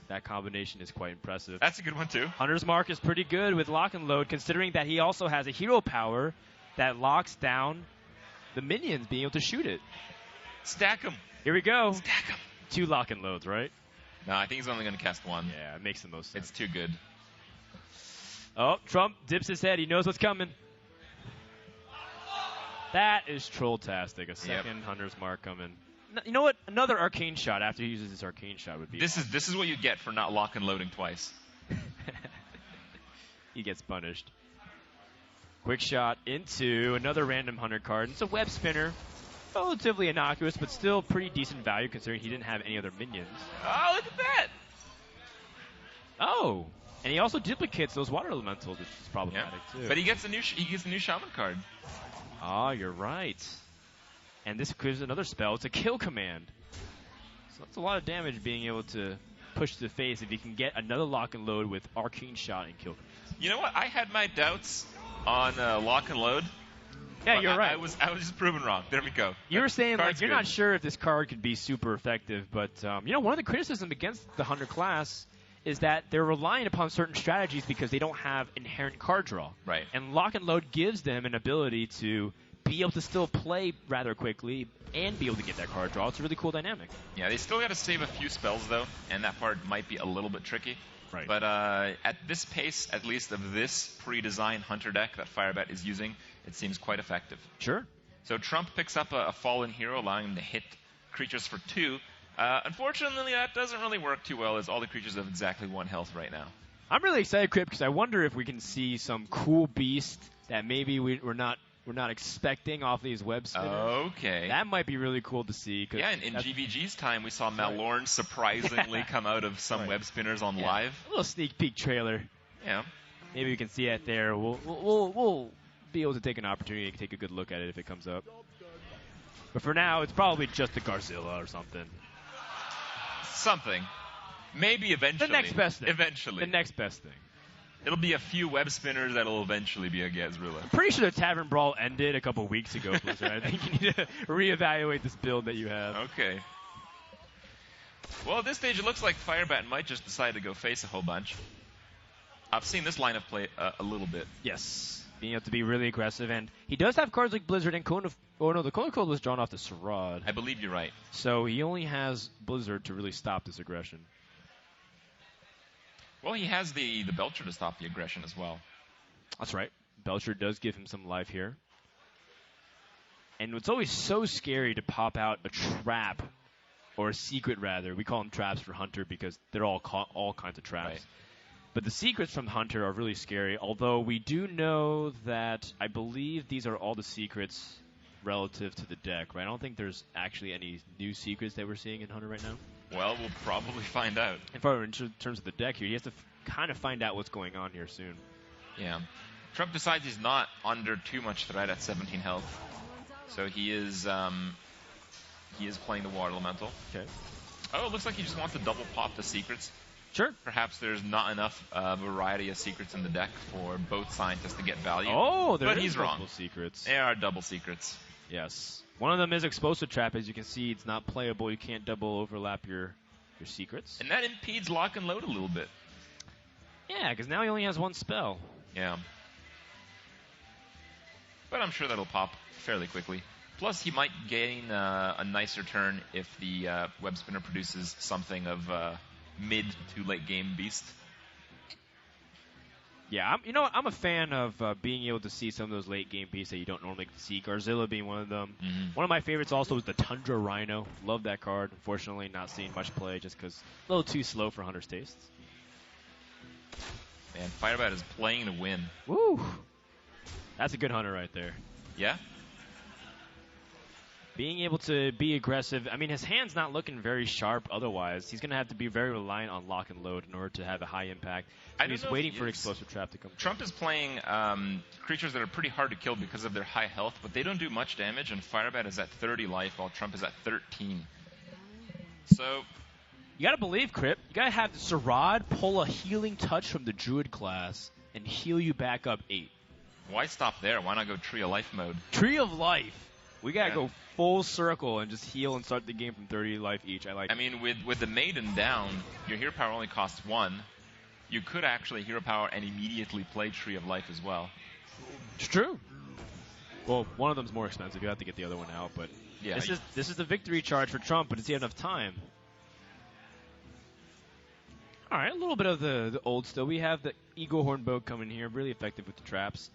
[SPEAKER 3] That combination is quite impressive.
[SPEAKER 4] That's a good one, too.
[SPEAKER 3] Hunter's Mark is pretty good with Lock and Load, considering that he also has a hero power that locks down the minions being able to shoot it.
[SPEAKER 4] Stack them.
[SPEAKER 3] Here we go.
[SPEAKER 4] Stack them.
[SPEAKER 3] 2 Lock and Loads, right?
[SPEAKER 4] No, I think he's only going to cast 1.
[SPEAKER 3] Yeah, it makes the most sense.
[SPEAKER 4] It's too good.
[SPEAKER 3] Oh, Trump dips his head. He knows what's coming. That is troll-tastic. A second Hunter's Mark coming. You know what? Another Arcane Shot after he uses his Arcane Shot would be...
[SPEAKER 4] This is what you get for not Lock and Loading twice.
[SPEAKER 3] He gets punished. Quick Shot into another random Hunter card. It's a Web Spinner. Relatively innocuous, but still pretty decent value considering he didn't have any other minions.
[SPEAKER 4] Oh, look at that!
[SPEAKER 3] Oh! And he also duplicates those Water Elementals, which is problematic, too.
[SPEAKER 4] But he gets a new Shaman card.
[SPEAKER 3] Ah, you're right. And this gives another spell. It's a Kill Command. So that's a lot of damage being able to push to the face if you can get another Lock and Load with Arcane Shot and Kill Command.
[SPEAKER 4] You know what? I had my doubts on Lock and Load.
[SPEAKER 3] Yeah, you're right.
[SPEAKER 4] I was just proven wrong. There we go.
[SPEAKER 3] You were saying like you're not sure if this card could be super effective, but one of the criticisms against the Hunter class is that they're relying upon certain strategies because they don't have inherent card draw.
[SPEAKER 4] Right.
[SPEAKER 3] And Lock and Load gives them an ability to be able to still play rather quickly and be able to get that card draw. It's a really cool dynamic.
[SPEAKER 4] Yeah, they still got to save a few spells, though, and that part might be a little bit tricky.
[SPEAKER 3] Right.
[SPEAKER 4] But at this pace, at least of this pre-designed Hunter deck that Firebat is using, it seems quite effective.
[SPEAKER 3] Sure.
[SPEAKER 4] So Trump picks up a Fallen Hero, allowing him to hit creatures for 2. Unfortunately, that doesn't really work too well, as all the creatures have exactly 1 health right now.
[SPEAKER 3] I'm really excited, Crip, because I wonder if we can see some cool beast that maybe we're not expecting off these web spinners.
[SPEAKER 4] Okay.
[SPEAKER 3] That might be really cool to see.
[SPEAKER 4] Yeah, in GVG's time, we saw Malorn surprisingly come out of some web spinners on live.
[SPEAKER 3] A little sneak peek trailer.
[SPEAKER 4] Yeah.
[SPEAKER 3] Maybe we can see it there. We'll be able to take an opportunity to take a good look at it if it comes up. But for now, it's probably just the Garzilla or something.
[SPEAKER 4] Something. Maybe eventually.
[SPEAKER 3] The next best thing.
[SPEAKER 4] Eventually.
[SPEAKER 3] The next best thing.
[SPEAKER 4] It'll be a few web spinners that'll eventually be a Gazrilla.
[SPEAKER 3] I'm pretty sure the Tavern Brawl ended a couple weeks ago, Blizzard. I think you need to reevaluate this build that you have.
[SPEAKER 4] Okay. Well, at this stage, it looks like Firebat might just decide to go face a whole bunch. I've seen this lineup play a little bit.
[SPEAKER 3] Yes. Being able to be really aggressive. And he does have cards like Blizzard and Cone of... Oh, no, the Cone of Cold was drawn off the Sarad.
[SPEAKER 4] I believe you're right.
[SPEAKER 3] So he only has Blizzard to really stop this aggression.
[SPEAKER 4] Well, he has the Belcher to stop the aggression as well.
[SPEAKER 3] That's right. Belcher does give him some life here. And it's always so scary to pop out a trap, or a secret rather. We call them traps for Hunter because they're all kinds of traps.
[SPEAKER 4] Right.
[SPEAKER 3] But the secrets from Hunter are really scary, although we do know that I believe these are all the secrets relative to the deck, right? I don't think there's actually any new secrets that we're seeing in Hunter right now.
[SPEAKER 4] Well, we'll probably find out.
[SPEAKER 3] In terms of the deck here, he has to kind of find out what's going on here soon.
[SPEAKER 4] Yeah. Trump decides he's not under too much threat at 17 health. So he is playing the Water Elemental.
[SPEAKER 3] Okay.
[SPEAKER 4] Oh, it looks like he just wants to double pop the secrets.
[SPEAKER 3] Sure.
[SPEAKER 4] Perhaps there's not enough variety of secrets in the deck for both scientists to get value.
[SPEAKER 3] Oh,
[SPEAKER 4] but he's wrong.
[SPEAKER 3] Secrets.
[SPEAKER 4] There are double secrets.
[SPEAKER 3] Yes. One of them is Explosive Trap. As you can see, it's not playable. You can't double overlap your secrets.
[SPEAKER 4] And that impedes lock and load a little bit.
[SPEAKER 3] Yeah, because now he only has one spell.
[SPEAKER 4] Yeah. But I'm sure that'll pop fairly quickly. Plus, he might gain a nicer turn if the Web Spinner produces something of mid to late game beast.
[SPEAKER 3] Yeah, I'm a fan of being able to see some of those late game beasts that you don't normally get to see. Garzilla being one of them.
[SPEAKER 4] Mm-hmm.
[SPEAKER 3] One of my favorites also is the Tundra Rhino. Love that card. Unfortunately, not seeing much play just because a little too slow for Hunter's tastes.
[SPEAKER 4] Man, Firebat is playing to win.
[SPEAKER 3] Woo! That's a good Hunter right there.
[SPEAKER 4] Yeah?
[SPEAKER 3] Being able to be aggressive. I mean, his hand's not looking very sharp otherwise. He's going to have to be very reliant on lock and load in order to have a high impact. So he's waiting for an Explosive Trap to come.
[SPEAKER 4] Trump is playing creatures that are pretty hard to kill because of their high health, but they don't do much damage, and Firebat is at 30 life while Trump is at 13. So...
[SPEAKER 3] You got to believe, Crip. You got to have the Sarad pull a healing touch from the Druid class and heal you back up 8.
[SPEAKER 4] Why stop there? Why not go Tree of Life mode?
[SPEAKER 3] Tree of Life. We got to go full circle and just heal and start the game from 30 life each. I
[SPEAKER 4] mean, with the Maiden down, your hero power only costs 1. You could actually hero power and immediately play Tree of Life as well.
[SPEAKER 3] It's true. Well, one of them's more expensive. You have to get the other one out, but
[SPEAKER 4] yeah,
[SPEAKER 3] this is the victory charge for Trump, but does he have enough time? All right, a little bit of the old still. We have the Eagle Horn Bow coming here, really effective with the traps.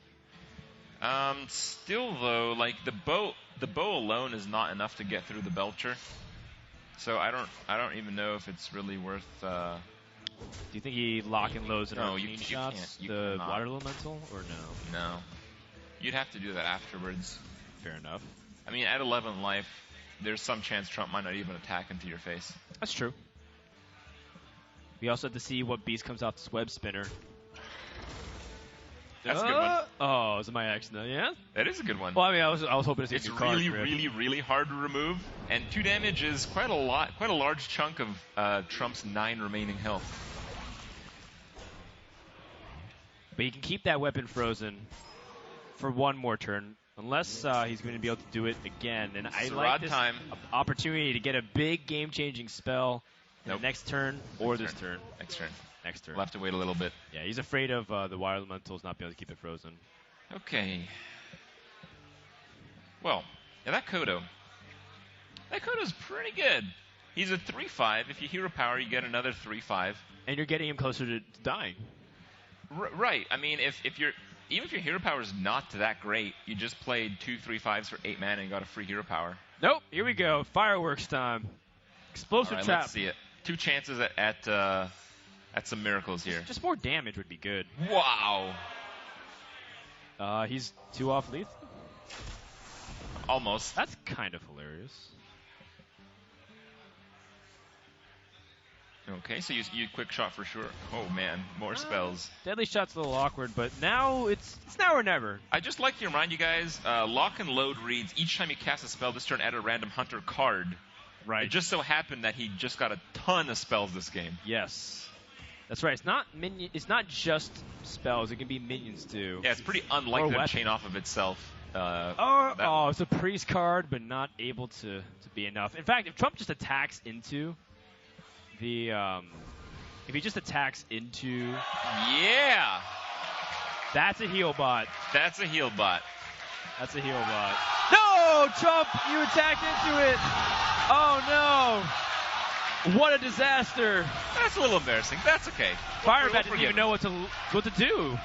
[SPEAKER 4] Still though, like the bow alone is not enough to get through the Belcher. So I don't even know if it's really worth.
[SPEAKER 3] Do you think he lock and loads in
[SPEAKER 4] you
[SPEAKER 3] shots?
[SPEAKER 4] You
[SPEAKER 3] the
[SPEAKER 4] cannot.
[SPEAKER 3] Water Elemental or no?
[SPEAKER 4] No, you'd have to do that afterwards.
[SPEAKER 3] Fair enough.
[SPEAKER 4] I mean, at 11 life, there's some chance Trump might not even attack into your face.
[SPEAKER 3] That's true. We also have to see what beast comes out this Web Spinner.
[SPEAKER 4] That's a good one.
[SPEAKER 3] Oh, is it my accident? Yeah?
[SPEAKER 4] That is a good one.
[SPEAKER 3] Well, I mean, I was hoping to see
[SPEAKER 4] it's
[SPEAKER 3] a new card.
[SPEAKER 4] really hard to remove, and 2 damage is quite a large chunk of Trump's 9 remaining health.
[SPEAKER 3] But you can keep that weapon frozen for one more turn, unless he's going to be able to do it again. And I like this opportunity to get a big game-changing spell in the next turn or this turn.
[SPEAKER 4] Next turn.
[SPEAKER 3] Next turn.
[SPEAKER 4] We'll have to wait a little bit.
[SPEAKER 3] Yeah, he's afraid of the Water Elementals not being able to keep it frozen.
[SPEAKER 4] Okay. Well, yeah, that Kodo's pretty good. He's a 3/5. If you hero power, you get another 3/5.
[SPEAKER 3] And you're getting him closer to dying.
[SPEAKER 4] Right. I mean, even if your hero power is not that great, you just played 2 3/5s for 8 mana and got a free hero power.
[SPEAKER 3] Nope. Here we go. Fireworks time. Explosive Trap.
[SPEAKER 4] Let's see it. 2 chances at some miracles here.
[SPEAKER 3] Just more damage would be good.
[SPEAKER 4] Wow.
[SPEAKER 3] He's 2 off lethal?
[SPEAKER 4] Almost.
[SPEAKER 3] That's kind of hilarious.
[SPEAKER 4] Okay, so you quick shot for sure. Oh man, more spells.
[SPEAKER 3] Deadly shot's a little awkward, but now it's now or never.
[SPEAKER 4] I just like to remind you guys, lock and load reads each time you cast a spell this turn, add a random hunter card.
[SPEAKER 3] Right.
[SPEAKER 4] It just so happened that he just got a ton of spells this game.
[SPEAKER 3] Yes. That's right. It's not It's not just spells. It can be minions too.
[SPEAKER 4] Yeah, it's pretty unlikely to chain off of itself.
[SPEAKER 3] It's a priest card, but not able to be enough. In fact, if Trump just attacks into the, if he just attacks into,
[SPEAKER 4] yeah,
[SPEAKER 3] that's a heal bot.
[SPEAKER 4] That's a heal bot.
[SPEAKER 3] That's a heal bot. No, Trump, you attacked into it. Oh no! What a disaster!
[SPEAKER 4] That's a little embarrassing. That's okay.
[SPEAKER 3] Firebat didn't even know what to do.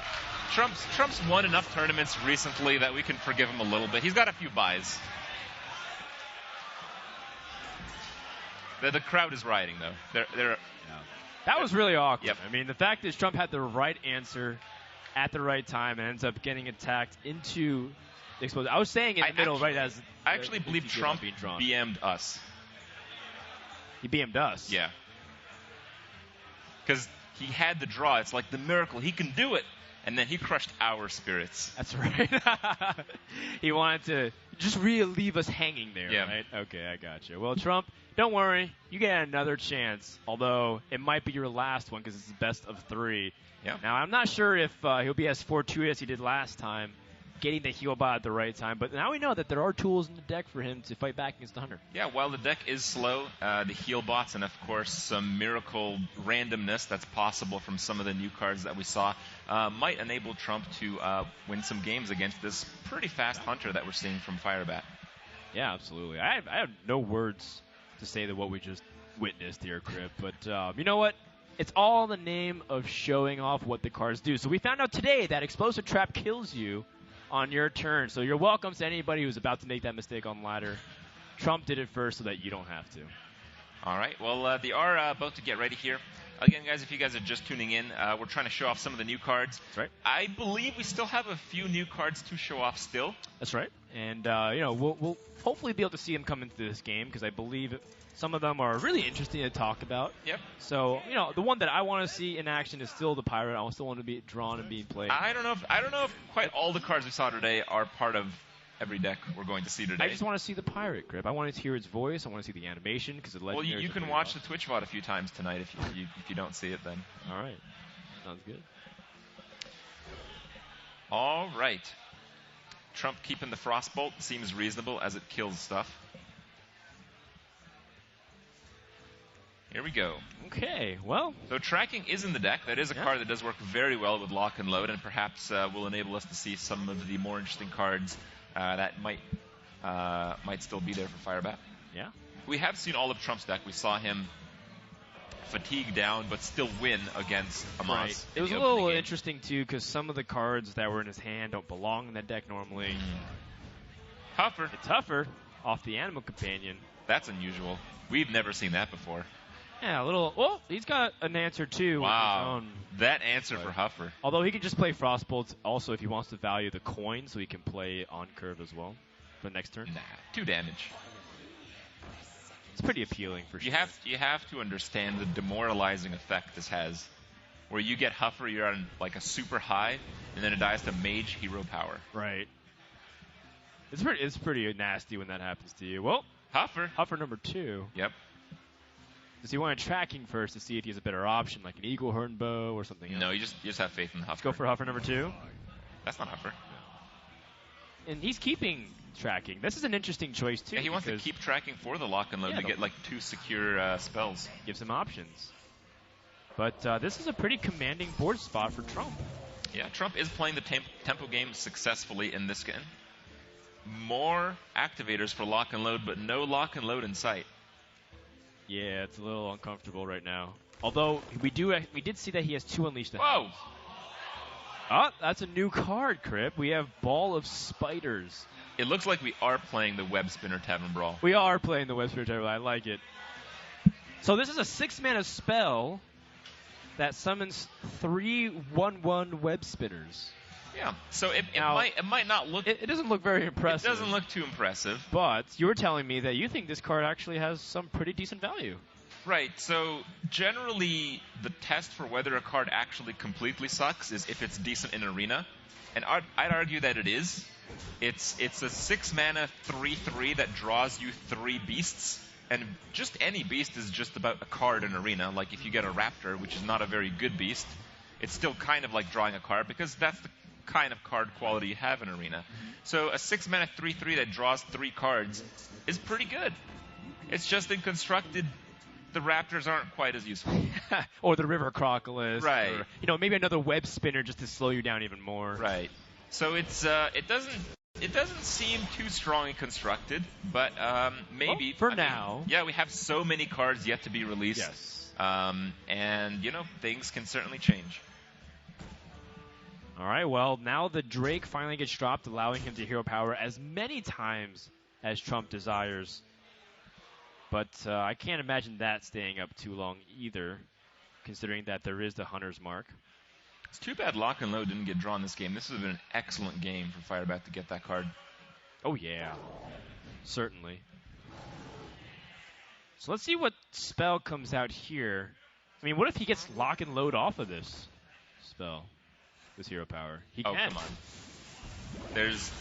[SPEAKER 4] Trump's won enough tournaments recently that we can forgive him a little bit. He's got a few buys. The crowd is rioting, though.
[SPEAKER 3] That was really awkward.
[SPEAKER 4] Yep.
[SPEAKER 3] I mean, the fact is Trump had the right answer at the right time and ends up getting attacked into the explosion. I was saying in the middle, right as
[SPEAKER 4] I actually believe Trump BM'd us.
[SPEAKER 3] He BM'd us?
[SPEAKER 4] Yeah. Because he had the draw. It's like the miracle. He can do it. And then he crushed our spirits.
[SPEAKER 3] That's right. He wanted to just really leave us hanging there, right? Okay, I got you. Well, Trump, don't worry. You get another chance, although it might be your last one because it's the best of 3.
[SPEAKER 4] Yeah.
[SPEAKER 3] Now, I'm not sure if he'll be as fortuitous as he did last time, getting the heal bot at the right time. But now we know that there are tools in the deck for him to fight back against the Hunter.
[SPEAKER 4] Yeah, while the deck is slow, the heal bots and, of course, some miracle randomness that's possible from some of the new cards that we saw might enable Trump to win some games against this pretty fast Hunter that we're seeing from Firebat.
[SPEAKER 3] Yeah, absolutely. I have no words to say that what we just witnessed here, Crip. But you know what? It's all in the name of showing off what the cards do. So we found out today that Explosive Trap kills you on your turn. So you're welcome to anybody who's about to make that mistake on ladder. Trump did it first so that you don't have to.
[SPEAKER 4] All right. Well, they are about to get ready here. Again, guys, if you guys are just tuning in, we're trying to show off some of the new cards.
[SPEAKER 3] That's right.
[SPEAKER 4] I believe we still have a few new cards to show off still.
[SPEAKER 3] That's right. And, we'll hopefully be able to see them come into this game because I believe some of them are really interesting to talk about.
[SPEAKER 4] Yep.
[SPEAKER 3] So, the one that I want to see in action is still the Pirate. I still want to be drawn and being played.
[SPEAKER 4] I don't know if quite all the cards we saw today are part of every deck we're going to see today.
[SPEAKER 3] I just want to see the Pirate, Grip. I want to hear its voice. I want to see the animation because it.
[SPEAKER 4] Well, you can watch the Twitch VOD a few times tonight if you don't see it then.
[SPEAKER 3] All right. Sounds good.
[SPEAKER 4] All right. Trump keeping the Frostbolt seems reasonable as it kills stuff. Here we go.
[SPEAKER 3] Okay, well.
[SPEAKER 4] So tracking is in the deck. That is a card that does work very well with lock and load, and perhaps will enable us to see some of the more interesting cards that might still be there for Firebat.
[SPEAKER 3] Yeah.
[SPEAKER 4] We have seen all of Trump's deck. We saw him fatigue down, but still win against Amos.
[SPEAKER 3] Right. It was a little interesting, too, because some of the cards that were in his hand don't belong in that deck normally.
[SPEAKER 4] Huffer.
[SPEAKER 3] It's Huffer off the Animal Companion.
[SPEAKER 4] That's unusual. We've never seen that before.
[SPEAKER 3] Yeah, a little. Well, he's got an answer too.
[SPEAKER 4] Wow, that answer for Huffer.
[SPEAKER 3] Although he can just play Frostbolt also if he wants to value the coin, so he can play on curve as well for the next turn.
[SPEAKER 4] Nah, 2 damage.
[SPEAKER 3] It's pretty appealing for sure.
[SPEAKER 4] You have to understand the demoralizing effect this has, where you get Huffer, you're on like a super high, and then it dies to Mage Hero Power.
[SPEAKER 3] Right. It's pretty nasty when that happens to you. Well, Huffer number 2.
[SPEAKER 4] Yep.
[SPEAKER 3] Does he want tracking first to see if he has a better option, like an Eagle Horn Bow or something else?
[SPEAKER 4] No, you just have faith in Huffer.
[SPEAKER 3] Let's go for Huffer number 2.
[SPEAKER 4] That's not Huffer.
[SPEAKER 3] And he's keeping tracking. This is an interesting choice, too.
[SPEAKER 4] Yeah, he wants to keep tracking for the lock and load to get like 2 secure spells.
[SPEAKER 3] Gives him options. But this is a pretty commanding board spot for Trump.
[SPEAKER 4] Yeah, Trump is playing the tempo game successfully in this game. More activators for lock and load, but no lock and load in sight.
[SPEAKER 3] Yeah, it's a little uncomfortable right now. Although we did see that he has 2 Unleash the
[SPEAKER 4] Hounds.
[SPEAKER 3] Oh, that's a new card, Crip. We have Ball of Spiders.
[SPEAKER 4] It looks like we are playing the Web Spinner Tavern Brawl.
[SPEAKER 3] We are playing the Web Spinner Tavern Brawl. I like it. So this is a 6-mana spell that summons 3 1/1 Web Spinners.
[SPEAKER 4] Yeah, so it might not look...
[SPEAKER 3] It doesn't look very impressive.
[SPEAKER 4] It doesn't look too impressive.
[SPEAKER 3] But you were telling me that you think this card actually has some pretty decent value.
[SPEAKER 4] Right, so generally the test for whether a card actually completely sucks is if it's decent in Arena. And I'd argue that it is. It's a 6-mana 3/3 that draws you 3 beasts. And just any beast is just about a card in Arena. Like if you get a Raptor, which is not a very good beast, it's still kind of like drawing a card because that's the kind of card quality you have in Arena. So a 6-mana 3/3 that draws 3 cards is pretty good. It's just in Constructed, the Raptors aren't quite as useful.
[SPEAKER 3] Or the River Crocodile.
[SPEAKER 4] Right.
[SPEAKER 3] Or, maybe another Web Spinner just to slow you down even more.
[SPEAKER 4] Right. So it doesn't seem too strong in Constructed, but maybe.
[SPEAKER 3] Well, for now.
[SPEAKER 4] Yeah, we have so many cards yet to be released.
[SPEAKER 3] Yes.
[SPEAKER 4] And, things can certainly change.
[SPEAKER 3] All right, well, now the Drake finally gets dropped, allowing him to hero power as many times as Trump desires. But I can't imagine that staying up too long either, considering that there is the Hunter's Mark.
[SPEAKER 4] It's too bad Lock and Load didn't get drawn this game. This would have been an excellent game for Firebat to get that card.
[SPEAKER 3] Oh, yeah. Certainly. So let's see what spell comes out here. I mean, what if he gets Lock and Load off of this spell? This hero power. He can.
[SPEAKER 4] Come on. There's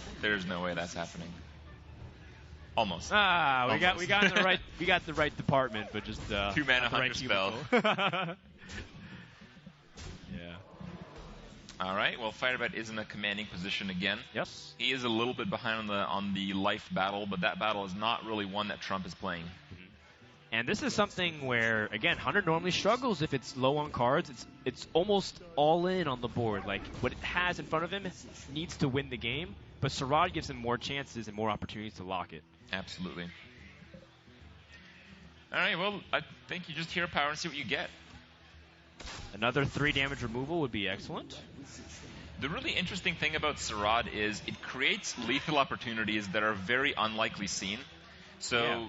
[SPEAKER 4] no way that's happening. Almost.
[SPEAKER 3] We got the right department, but just
[SPEAKER 4] 2-mana Hunter spell.
[SPEAKER 3] Yeah.
[SPEAKER 4] All right. Well, Firebat is in a commanding position again.
[SPEAKER 3] Yes.
[SPEAKER 4] He is a little bit behind on the life battle, but that battle is not really one that Trump is playing.
[SPEAKER 3] And this is something where, again, Hunter normally struggles if it's low on cards. It's almost all in on the board. Like, what it has in front of him needs to win the game, but Sarad gives him more chances and more opportunities to lock it.
[SPEAKER 4] Absolutely. All right, well, I think you just hero power and see what you get.
[SPEAKER 3] Another 3 damage removal would be excellent.
[SPEAKER 4] The really interesting thing about Sarad is it creates lethal opportunities that are very unlikely seen. So,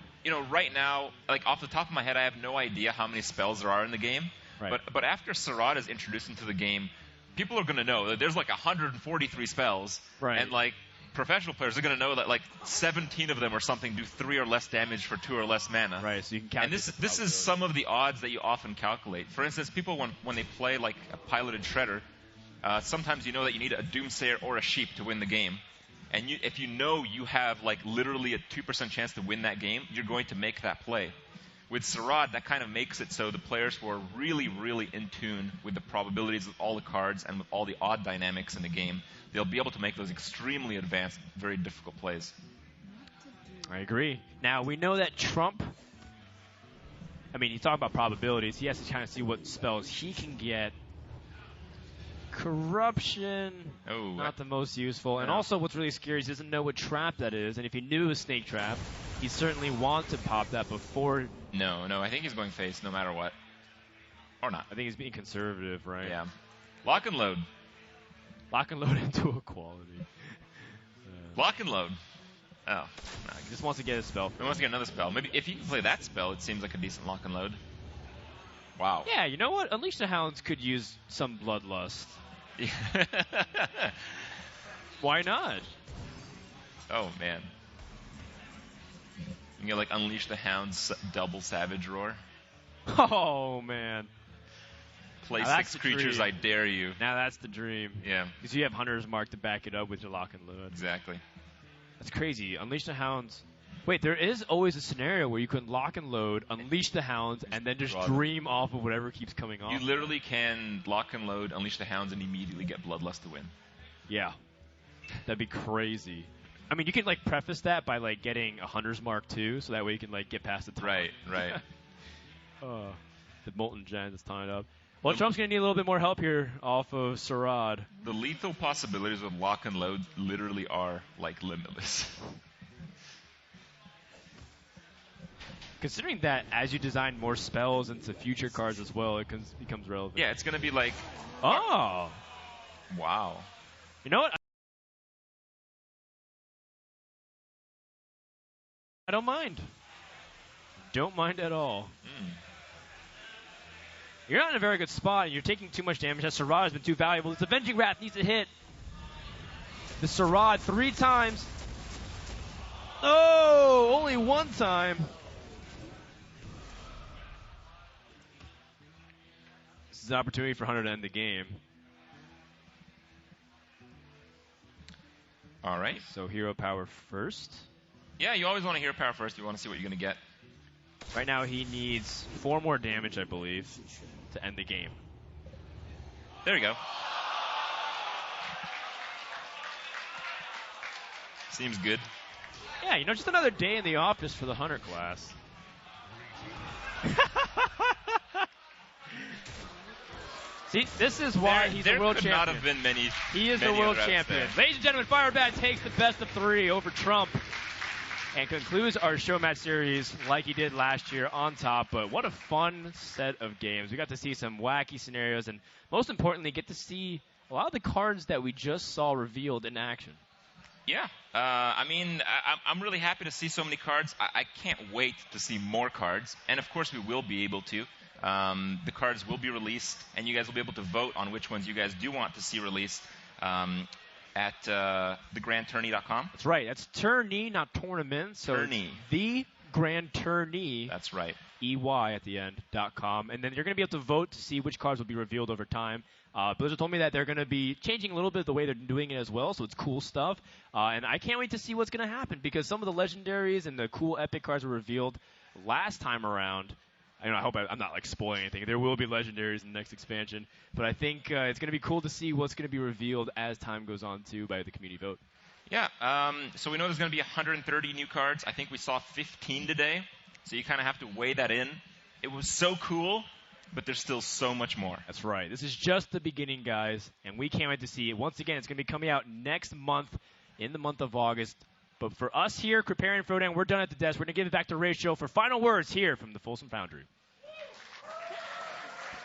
[SPEAKER 4] right now, like off the top of my head, I have no idea how many spells there are in the game.
[SPEAKER 3] Right.
[SPEAKER 4] But after Sarad is introduced into the game, people are going to know that there's like 143 spells.
[SPEAKER 3] Right.
[SPEAKER 4] And like professional players are going to know that like 17 of them or something do 3 or less damage for 2 or less mana.
[SPEAKER 3] Right, so you can calculate.
[SPEAKER 4] And this is some of the odds that you often calculate. For instance, people when they play like a piloted Shredder, sometimes you know that you need a Doomsayer or a Sheep to win the game. And if you know you have like literally a 2% chance to win that game, you're going to make that play. With Sarad, that kind of makes it so the players who are really, really in tune with the probabilities of all the cards and with all the odd dynamics in the game, they'll be able to make those extremely advanced, very difficult plays.
[SPEAKER 3] I agree. Now, we know that Trump, he's talking about probabilities. He has to kind of see what spells he can get. Corruption, not the most useful. And also what's really scary is he doesn't know what trap that is. And if he knew it was Snake Trap, he certainly wants to pop that before.
[SPEAKER 4] No, I think he's going face no matter what. Or not.
[SPEAKER 3] I think he's being conservative, right?
[SPEAKER 4] Yeah. Lock and Load.
[SPEAKER 3] Lock and Load into Equality.
[SPEAKER 4] Lock and Load. Oh. No,
[SPEAKER 3] he just wants to get a spell.
[SPEAKER 4] He wants to get another spell. Maybe if he can play that spell, it seems like a decent Lock and Load. Wow.
[SPEAKER 3] Yeah, you know what? Unleash the Hounds could use some Bloodlust. Why not?
[SPEAKER 4] Oh, man. You can like Unleash the Hounds double Savage Roar.
[SPEAKER 3] Oh, man.
[SPEAKER 4] Play 6 creatures,
[SPEAKER 3] dream.
[SPEAKER 4] I dare you.
[SPEAKER 3] Now that's the dream.
[SPEAKER 4] Yeah.
[SPEAKER 3] Because you have Hunter's Mark to back it up with your Lock and Load.
[SPEAKER 4] Exactly.
[SPEAKER 3] That's crazy. Unleash the Hounds. Wait, there is always a scenario where you can Lock and Load, Unleash the Hounds, and then just dream off of whatever keeps coming off.
[SPEAKER 4] You literally can Lock and Load, Unleash the Hounds, and immediately get Bloodlust to win.
[SPEAKER 3] Yeah. That'd be crazy. You can preface that by getting a Hunter's Mark too, so that way you can get past the top.
[SPEAKER 4] Right.
[SPEAKER 3] The Molten Gen is tying up. Well, Trump's going to need a little bit more help here off of Sarad.
[SPEAKER 4] The lethal possibilities of Lock and Load literally are limitless.
[SPEAKER 3] Considering that as you design more spells into future cards as well, it becomes relevant.
[SPEAKER 4] Yeah, it's going to be
[SPEAKER 3] oh!
[SPEAKER 4] Wow.
[SPEAKER 3] You know what? I don't mind. Don't mind at all. You're not in a very good spot, and you're taking too much damage. That Sarad has been too valuable. This Avenging Wrath needs to hit. The Sarad 3 times. Oh, only 1 time. is an opportunity for Hunter to end the game.
[SPEAKER 4] All right.
[SPEAKER 3] So hero power first.
[SPEAKER 4] Yeah, you always want to hero power first. You want to see what you're going to get.
[SPEAKER 3] Right now he needs 4 more damage, I believe, to end the game.
[SPEAKER 4] There you go. Seems good.
[SPEAKER 3] Yeah, you know, just another day in the office for the Hunter class. See, this is why he's a world champion.
[SPEAKER 4] There could not have been many.
[SPEAKER 3] He is the world champion.
[SPEAKER 4] There.
[SPEAKER 3] Ladies and gentlemen, Firebat takes the best of 3 over Trump and concludes our show match series like he did last year on top. But what a fun set of games. We got to see some wacky scenarios and, most importantly, get to see a lot of the cards that we just saw revealed in action.
[SPEAKER 4] Yeah. I mean, I'm really happy to see so many cards. I can't wait to see more cards. And, of course, we will be able to. The cards will be released, and you guys will be able to vote on which ones you guys do want to see released at thegrandtourney.com.
[SPEAKER 3] That's right. That's tourney, not tournament. So
[SPEAKER 4] tourney.
[SPEAKER 3] The Grand Tourney.
[SPEAKER 4] That's right.
[SPEAKER 3] EY at the end.com. And then you're going to be able to vote to see which cards will be revealed over time. Blizzard told me that they're going to be changing a little bit the way they're doing it as well, so it's cool stuff. And I can't wait to see what's going to happen because some of the legendaries and the cool epic cards were revealed last time around. I hope I'm not like spoiling anything. There will be legendaries in the next expansion, but I think it's going to be cool to see what's going to be revealed as time goes on too by the community vote.
[SPEAKER 4] Yeah. So we know there's going to be 130 new cards. I think we saw 15 today, so you kind of have to weigh that in. It was so cool, but there's still so much more.
[SPEAKER 3] That's right. This is just the beginning, guys, and we can't wait to see it. Once again, it's going to be coming out next month, in the month of August. But for us here, Kriparian and Frodan, we're done at the desk. We're going to give it back to Rachel for final words here from the Folsom Foundry.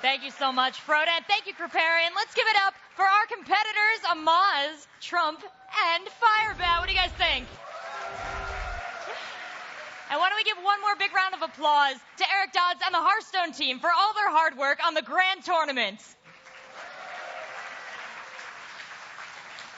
[SPEAKER 2] Thank you so much, Frodan. Thank you, Kriparian. Let's give it up for our competitors, Amaz, Trump, and Firebat. What do you guys think? And why don't we give one more big round of applause to Eric Dodds and the Hearthstone team for all their hard work on the Grand Tournament.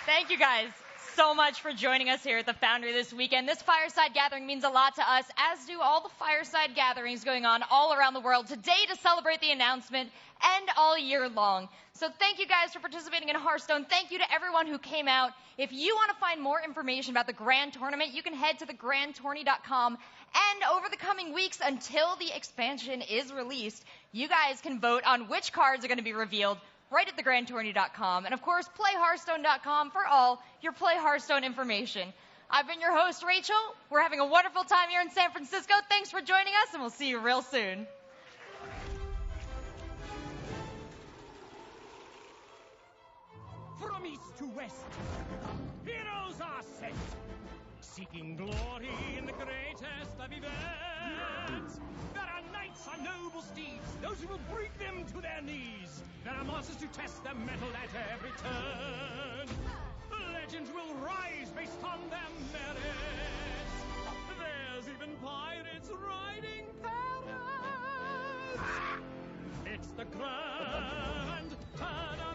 [SPEAKER 2] Thank you guys so much for joining us here at the Foundry this weekend. This fireside gathering means a lot to us, as do all the fireside gatherings going on all around the world today to celebrate the announcement and all year long. So thank you guys for participating in Hearthstone. Thank you to everyone who came out. If you want to find more information about the Grand Tournament, you can head to thegrandtourney.com. And over the coming weeks, until the expansion is released, you guys can vote on which cards are going to be revealed right at thegrandtourney.com. And, of course, playhearthstone.com for all your Play Hearthstone information. I've been your host, Rachel. We're having a wonderful time here in San Francisco. Thanks for joining us, and we'll see you real soon.
[SPEAKER 6] From east to west, heroes are sent, seeking glory in the greatest of events. There are knights on noble steeds, those who will bring them to their knees. There are monsters to test their mettle at every turn. Legends will rise based on their merits. There's even pirates riding parrots. It's the Grand Tournament.